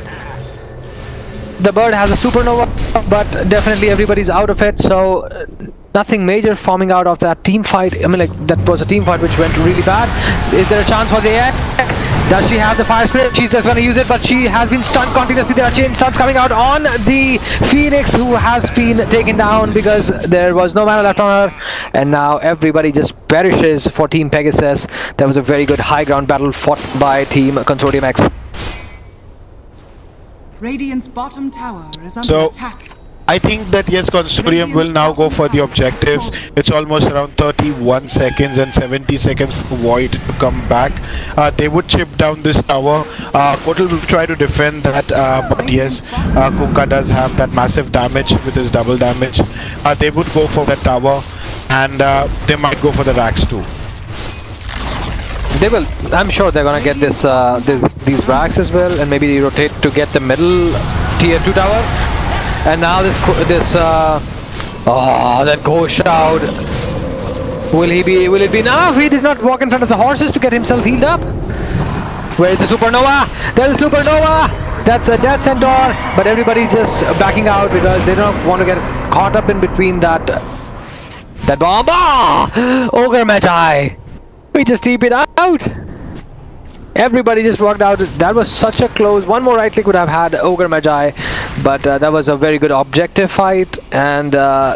The bird has a supernova, but definitely everybody's out of it, so nothing major forming out of that team fight. I mean, like, that was a team fight which went really bad. Is there a chance for the egg? Does she have the fire spirit? She's just gonna use it, but she has been stunned continuously. There are chain stuns coming out on the Phoenix, who has been taken down because there was no mana left on her. And now everybody just perishes for Team Pegasus. There was a very good high ground battle fought by Team Consortium X.
Radiant's bottom tower is under attack.
I think that yes, Consortium will now go for the objectives. It's almost around 31 seconds and 70 seconds for Void to come back. They would chip down this tower. Kotal will try to defend that, but yes, Kunkka does have that massive damage with his double damage. They would go for that tower, and they might go for the racks too.
They will. I'm sure they're gonna get this these racks as well, and maybe rotate to get the middle tier 2 tower. And now that Ghost Shroud. Will it be enough? He did not walk in front of the horses to get himself healed up. Where is the supernova? There's a supernova. That's a death centaur, but everybody's just backing out because they don't want to get caught up in between that bomb. Ah! Ogre Magi. We just TP'd out. Everybody just walked out. That was such a close. One more right click would have had Ogre Magi, but that was a very good objective fight. And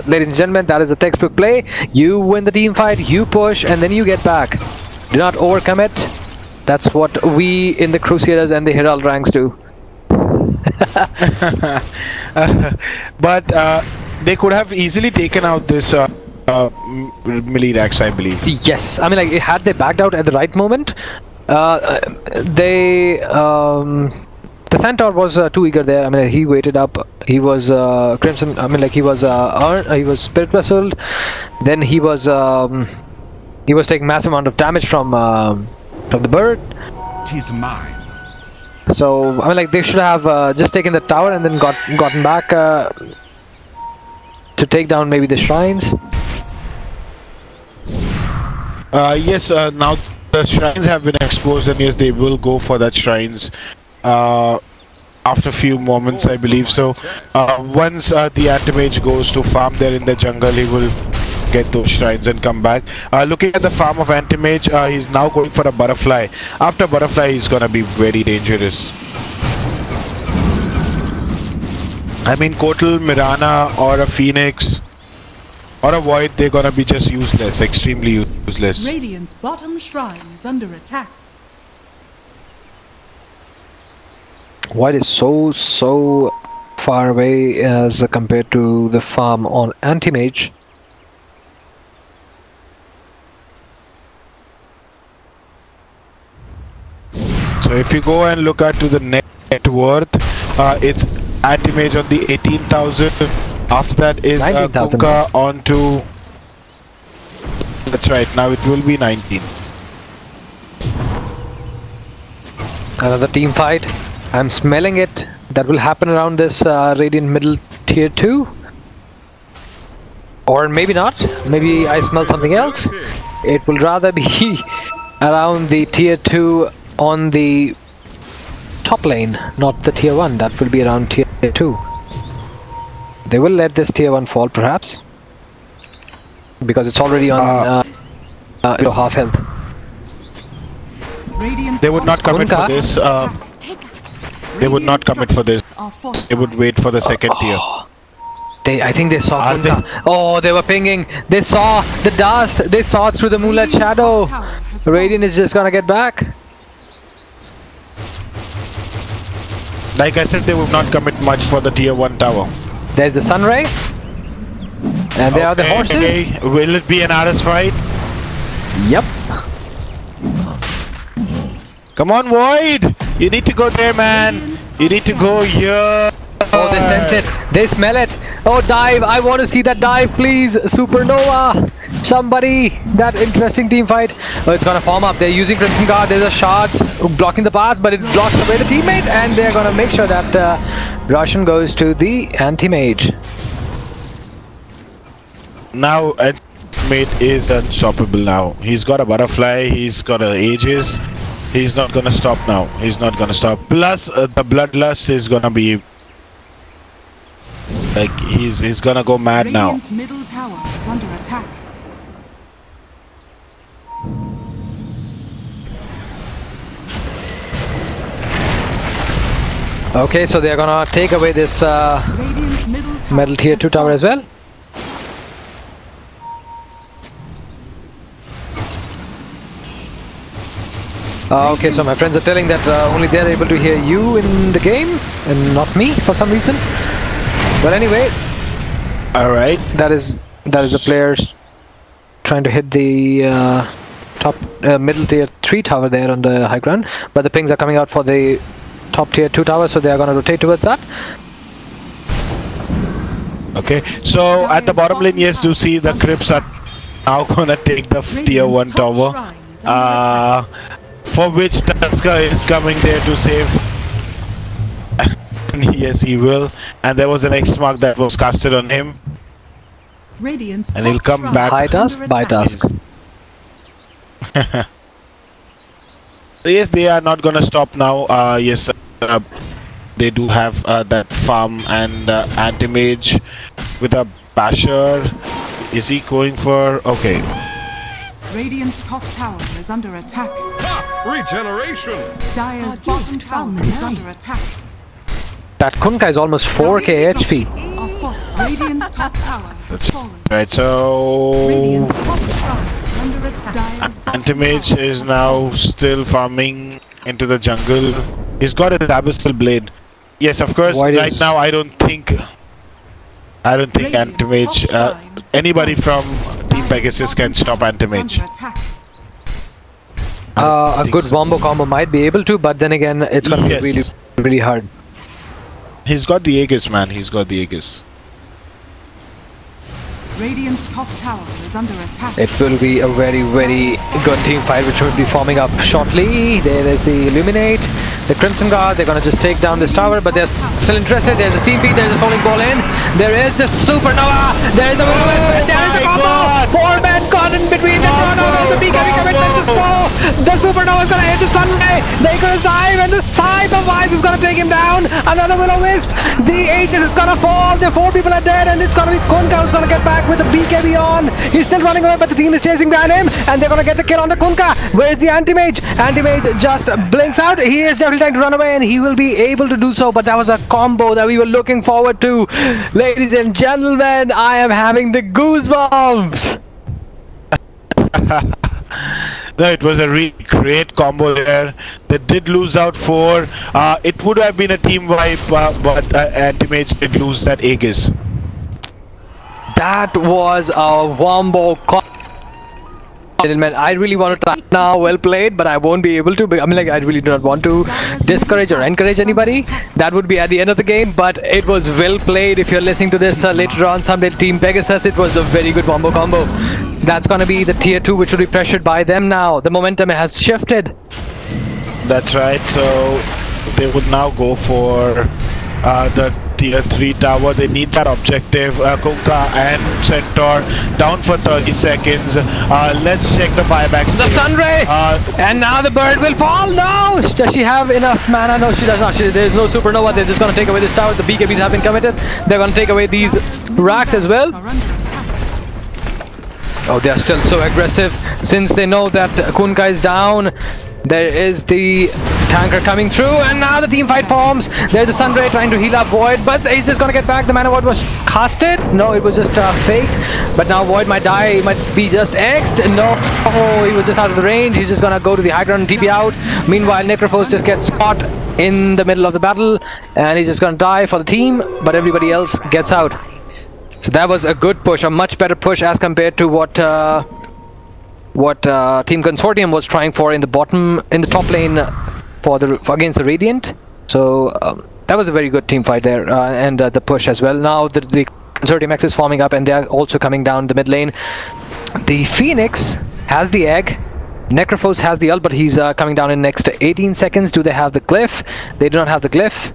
ladies and gentlemen, that is a textbook play. You win the team fight, you push, and then you get back. Do not overcommit. That's what we in the Crusaders and the Herald ranks do.
But they could have easily taken out this melee racks, I believe.
Yes, I mean, like, had they backed out at the right moment, the Centaur was too eager there. I mean, he waited up. He was Crimson. I mean, like, he was Spirit Vesseled. Then he was taking massive amount of damage from the bird.
'Tis mine.
So I mean, like, they should have just taken the tower and then gotten back. to take down maybe the shrines?
Yes, now the shrines have been exposed, and yes, they will go for that shrines after a few moments, I believe. So once the anti-mage goes to farm there in the jungle, he will get those shrines and come back. Looking at the farm of anti-mage, he's now going for a butterfly. After butterfly, he's gonna be very dangerous. I mean, Kotal, Mirana, or a Phoenix, or a Void, they're gonna be just useless, extremely useless.
Radiant's bottom shrine is under attack.
Void is so far away as compared to the farm on anti-mage.
So if you go and look at to the net worth, it's anti-mage on the 18,000. After that is Kunkka on to... That's right, now it will be 19.
Another team fight. I'm smelling it. That will happen around this Radiant middle tier 2. Or maybe not. Maybe I smell something else. It will rather be around the tier 2 on the top lane, not the tier 1. That will be around tier 2. They will let this tier 1 fall perhaps, because it's already on half health.
They would not commit for this. They would not commit for this. They would wait for the second tier.
I think they saw Kunkka. Oh, they were pinging. They saw the dust. They saw through the moonlight shadow. Radiant is just gonna get back.
Like I said, they would not commit much for the tier 1 tower.
There's the Sunray. And there are the horses.
Okay. Will it be an RS fight?
Yep.
Come on, Void! You need to go there, man! You need to go here!
Oh, they sense it. They smell it. Oh, dive. I want to see that dive, please. Supernova. Somebody. That interesting team fight. Oh, it's gonna form up. They're using Crimson Guard. There's a shard blocking the path, but it blocks away the teammate, and they're gonna make sure that Roshan goes to the anti-mage.
Now, mate is unstoppable now. He's got a butterfly. He's got a Aegis. He's not gonna stop now. He's not gonna stop. Plus, the bloodlust is gonna be like he's gonna go mad now.
Radiant's middle tower is under attack.
Okay, so they're gonna take away this metal tier 2 tower as well. Okay, so my friends are telling that only they're able to hear you in the game and not me for some reason. But anyway,
all right.
That is the players trying to hit the top middle tier 3 tower there on the high ground. But the pings are coming out for the top tier 2 tower, so they are going to rotate towards that.
Okay, so at the bottom lane, yes, you see the Crips are now going to take the tier 1 tower. For which Tusker is coming there to save. Yes, he will. And there was an X mark that was casted on him. And he'll come back.
By dusk, by dusk.
Yes, they are not gonna stop now. Yes, they do have that farm and anti-mage with a basher. Is he going for... Okay.
Radiant's top tower is under attack.
Regeneration!
Dire's bottom tower is under attack.
That Kunkka is almost 4k HP.
Radiant's top tower has fallen.
Right, so...
Radiant's top shrine is under attack.
Anti-mage is now still farming into the jungle. He's got an Abyssal Blade. Yes, of course, right now I don't think anti-mage, anybody from Team Pegasus can stop anti-mage.
A good wombo combo might be able to, but then again, it's gonna be really, really hard.
He's got the Aegis, man. He's got the Aegis.
Radiant's top tower is under attack.
It will be a very, very good team fight, which will be forming up shortly. There is the Illuminate. the Crimson Guard. They're gonna just take down this tower, but they're still interested. There's a steam feed, there's a falling ball in. There is the supernova. There is the there is the combo. 4 men caught in between the supernova. The BKB commitment is full. The supernova is gonna hit the Sunray. They're gonna dive, and the scythe of ice is gonna take him down. Another will-o-wisp. The Aegis is gonna fall. The 4 people are dead, and it's gonna be Kunkka who's gonna get back with the BKB on. He's still running away, but the team is chasing behind him, and they're gonna get the kill on the Kunkka. Where's the anti-mage? Anti-mage just blinks out. He is definitely trying to run away, and he will be able to do so, but that was a combo that we were looking forward to. Ladies and gentlemen, I am having the goosebumps.
No, it was a really great combo there. They did lose out 4. It would have been a team wipe, but Anti-Mage did lose that Aegis.
That was a wombo. Gentlemen, I really want to try now. Well played, but I won't be able to. I mean, like, I really do not want to discourage or encourage anybody. That would be at the end of the game, but it was well played. If you're listening to this later on, someday Team Pegasus, it was a very good wombo combo. That's gonna be the tier 2, which will be pressured by them now. The momentum has shifted.
That's right. So they would now go for the tier 3 tower. They need that objective. Kunkka and Centaur down for 30 seconds. Let's check the buybacks.
The Sunray! And now the bird will fall. No! Does she have enough mana? No, she does not. There's no supernova. They're just going to take away this tower. The BKBs have been committed. They're going to take away these racks as well. Oh, they're still so aggressive. Since they know that Kunkka is down, there is the tanker coming through, and now the team fight forms. There's the Sunray trying to heal up Void, but he's just gonna get back. The mana Void was casted. No, it was just fake. But now Void might die. He might be just X'd. No, he was just out of the range. He's just gonna go to the high ground and TP out. Meanwhile, Necrophos just gets caught in the middle of the battle, and he's just gonna die for the team, but everybody else gets out. So that was a good push, a much better push as compared to what Team Consortium was trying for in the top lane against the Radiant. So that was a very good team fight there, and the push as well. Now the Consortium X is forming up, and they are also coming down the mid lane. The Phoenix has the egg. Necrophos has the ult, but he's coming down in next 18 seconds. Do they have the glyph? They do not have the glyph.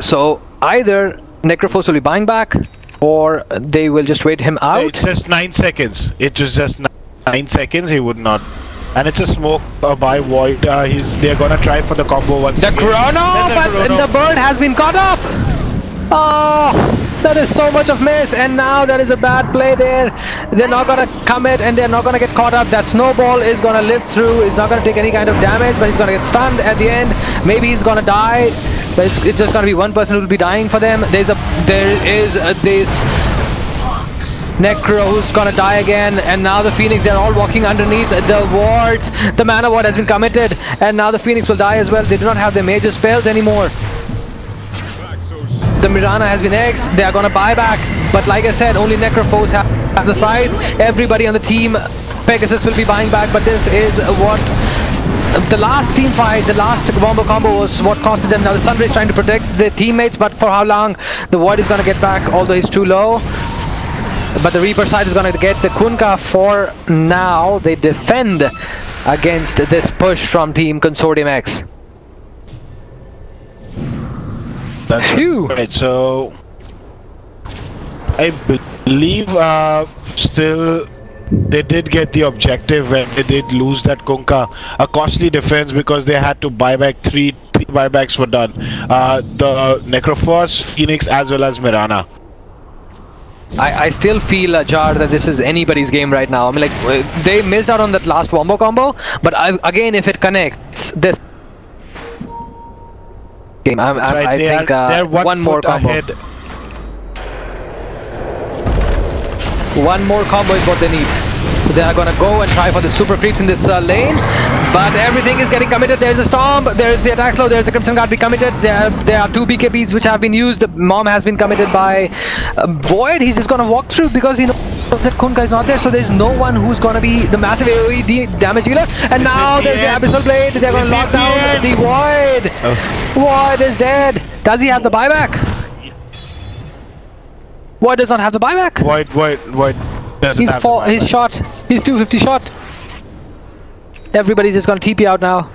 So either Necrophos will be buying back, or they will just wait him out.
It's just 9 seconds. It was just 9 seconds. He would not. And it's a smoke by Void. They're gonna try for the combo once
again. The chrono, but the bird has been caught up. Oh, that is so much of miss, and now there is a bad play there. They're not gonna commit, and they're not gonna get caught up. That snowball is gonna live through. It's not gonna take any kind of damage, but he's gonna get stunned at the end. Maybe he's gonna die, but it's just gonna be one person who will be dying for them. There is this Necro who's gonna die again, and now the Phoenix, they're all walking underneath the ward. The mana ward has been committed, and now the Phoenix will die as well. They do not have their major spells anymore. The Mirana has been egged. They are gonna buy back, but like I said, only Necrophos has the side. Everybody on the team Pegasus will be buying back, but this is what the last team fight, the last wombo combo was what costed them. Now the Sunray is trying to protect their teammates, but for how long? The Void is gonna get back, although he's too low. But the Reaper side is going to get the Kunkka for now. They defend against this push from Team Consortium X.
That's right. So I believe still they did get the objective, and they did lose that Kunkka. A costly defense because they had to buy back three buybacks were done. The Necrophos, Phoenix, as well as Mirana.
I still feel, Jar, that this is anybody's game right now. I mean, like, they missed out on that last wombo combo, but again, if it connects, this game, I think
they're
one more combo.
Ahead.
One more combo is what they need. They are gonna go and try for the super creeps in this lane, but everything is getting committed. There's a storm, there's the attack slow, there's the Crimson Guard be committed. There are two BKBs which have been used. The Mom has been committed by Void. He's just gonna walk through because he knows that Kunkka is not there, so there's no one who's gonna be the massive AoE damage healer. And now there's the Abyssal Blade. They're gonna lock down the Void. Void is dead. Does he have the buyback? Void does not have the buyback.
Void.
He's shot. He's 250 shot. Everybody's just gonna TP out now.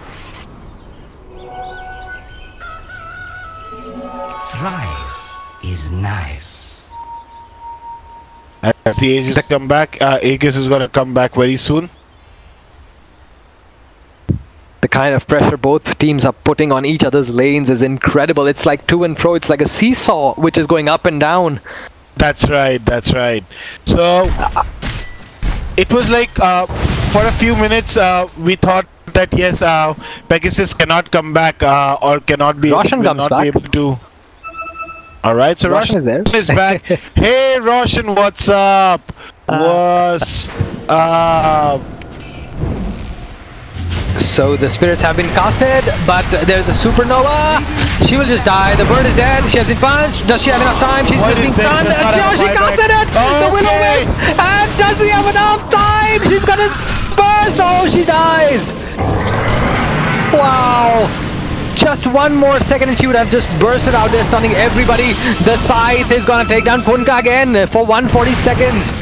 price is nice.
As the Aegis come back, Aegis is gonna come back very soon.
The kind of pressure both teams are putting on each other's lanes is incredible. It's like to and fro. It's like a seesaw which is going up and down.
That's right, that's right. So it was like for a few minutes we thought that yes, Pegasus cannot come back or cannot be,
Roshan
will
comes
not
back.
be able to. Alright, so
Roshan is there.
is back. Hey Roshan, what's up? What's up?
So the spirits have been casted, but there's a supernova. She will just die. The bird is dead. She has been punched. Does she have enough time? She's
What
just
is
being
this?
stunned.
Does not have
She
buyback.
casted it. The willow
Okay.
whip. And does she have enough time? She's gonna burst. Oh, she dies. Wow. Just one more second and she would have just bursted out there, stunning everybody. The scythe is gonna take down Kunka again for 140 seconds.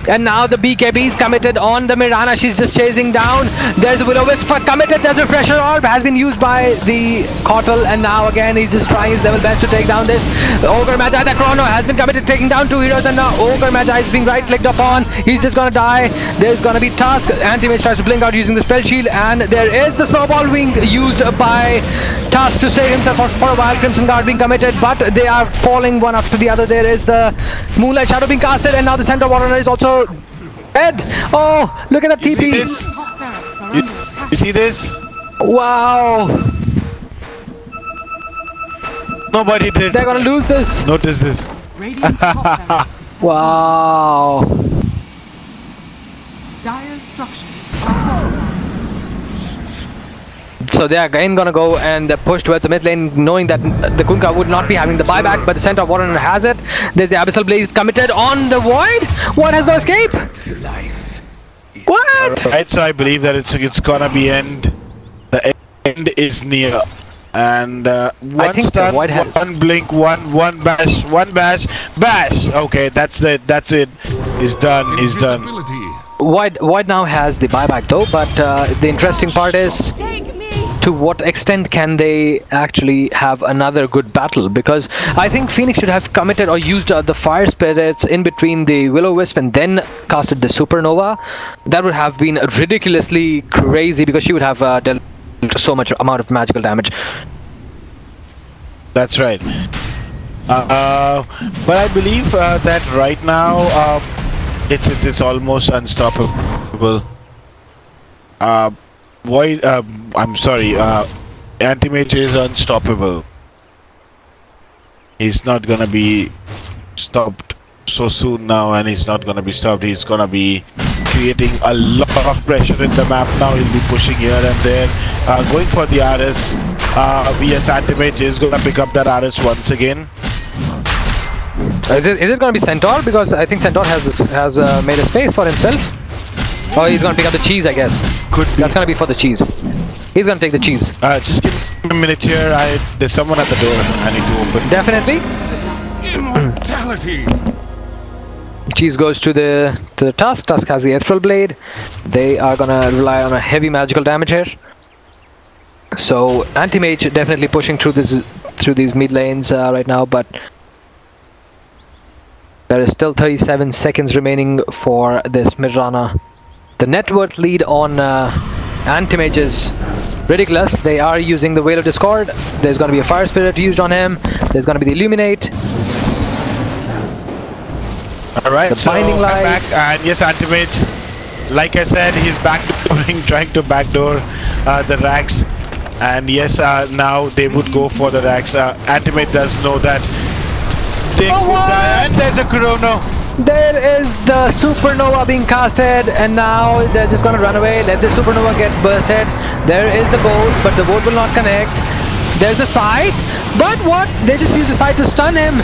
And now the BKB is committed on the Mirana. She's just chasing down. There's a Will-O-Wisp committed. There's a Refresher Orb has been used by the Cottle, and now again he's just trying his level best to take down this Ogre Magi. The Chrono has been committed, taking down two heroes, and now Ogre Magi is being right-clicked upon. He's just gonna die. There's gonna be Tusk. Anti-Mage tries to blink out using the spell shield, and there is the snowball being used by Tusk to save himself for a while. Crimson Guard being committed, but they are falling one after the other. There is the Moonlight Shadow being casted, and now the Center Warrior is also dead. Oh, look at that
You see
TP.
this?
Top barracks are
You,
under attack.
you see this?
Wow.
Nobody did.
They're gonna lose this.
Notice this.
Radiant's top barracks.
Wow.
Dire's structures are fortified.
So they are again gonna go and push towards the mid lane, knowing that the Kunkka would not be having the buyback, but the Center of Warren has it. There's the Abyssal Blaze committed on the Void. What has no escape?
To life.
What?
Right, so I believe that it's gonna be end. The end is near. And one
think the
stun,
Void has-
one blink, one bash, bash. Okay, that's it. That's it. He's done. He's done.
Void now has the buyback though, but the interesting part is to what extent can they actually have another good battle, because I think Phoenix should have committed or used the Fire Spirits in between the Will-O-Wisp and then casted the Supernova. That would have been ridiculously crazy, because she would have dealt so much amount of magical damage.
That's right. But I believe that right now it's almost unstoppable. Void, I'm sorry, Anti-Mage is unstoppable. He's not gonna be stopped so soon now, and he's not gonna be stopped. He's gonna be creating a lot of pressure in the map now. He'll be pushing here and there, going for the RS. Yes, Anti-Mage is gonna pick up that RS once again.
Is it going to be Centaur? Because I think Centaur has made a space for himself. Or he's going to pick up the cheese, I guess.
Could be.
That's going to be for the cheese. He's going to take the cheese.
Just give me a minute here. There's someone at the door. I need to open.
Definitely.
Immortality.
Cheese goes to the Tusk. Tusk has the Ethereal Blade. They are going to rely on a heavy magical damage here. So Anti-Mage definitely pushing through these mid lanes right now, but there is still 37 seconds remaining for this Mirana. The net worth lead on Anti-Mage is ridiculous. They are using the Veil of Discord. There's going to be a Fire Spirit used on him. There's going to be the Illuminate.
Alright,
The
so
Binding
I'm
Light.
back, and yes, Anti-Mage, like I said, he's backdooring, trying to backdoor the racks, and yes, now they would go for the racks. Anti-Mage does know that they could die, and there's a Chrono.
There is the Supernova being casted, and now they're just gonna run away. Let the Supernova get bursted. There is the boat, but the boat will not connect. There's the Scythe, but what? They just use the Scythe to stun him.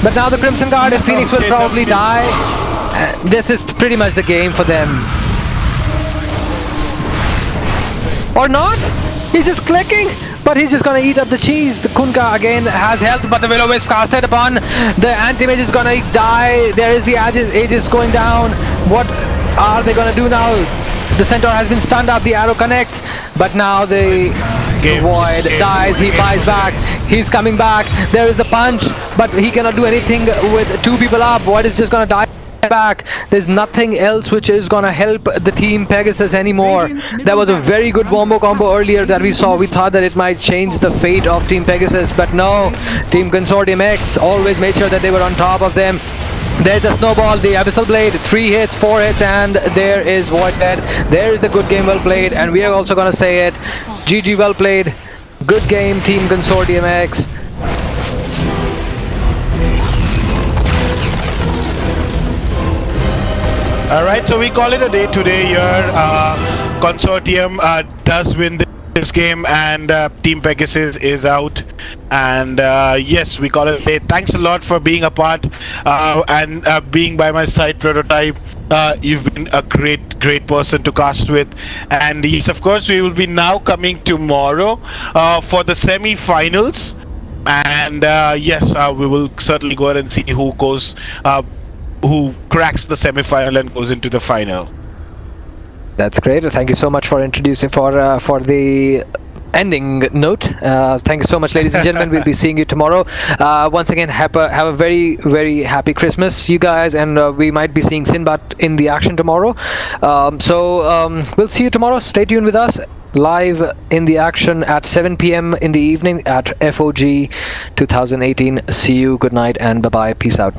But now the Crimson Guard and Phoenix will probably die. This is pretty much the game for them. Or not? He's just clicking, but he's just gonna eat up the cheese. The Kunkka again has health, but the Will-O-Wisp casted upon the Anti-Mage is gonna die. There is the Aegis going down. What are they gonna do now? The Centaur has been stunned up, the arrow connects, but now the Void dies, he buys back. He's coming back. There is the punch, but he cannot do anything with 2 people up. Void is just gonna die back. There's nothing else which is gonna help the team Pegasus anymore. That was a very good wombo combo earlier that we saw. We thought that it might change the fate of team Pegasus, but no. Team Consortium X always made sure that they were on top of them. There's a snowball, the Abyssal Blade, 3 hits, 4 hits, and there is Void dead. There is the good game well played, and we are also gonna say it. GG well played. Good game, team Consortium X.
Alright, so we call it a day today here. Consortium does win this game, and Team Pegasus is out. And yes, we call it a day. Thanks a lot for being a part and being by my side, Prototype. You've been a great person to cast with. And yes, of course, we will be now coming tomorrow for the semi-finals. And yes, we will certainly go ahead and see who goes who cracks the semi-final and goes into the final.
That's great. Thank you so much for introducing for the ending note. Thank you so much, ladies and gentlemen. We'll be seeing you tomorrow. Once again, have a very happy Christmas, you guys, and we might be seeing Sinbad in the action tomorrow. We'll see you tomorrow. Stay tuned with us live in the action at 7 p.m. in the evening at FOG 2018. See you. Good night and bye bye. Peace out.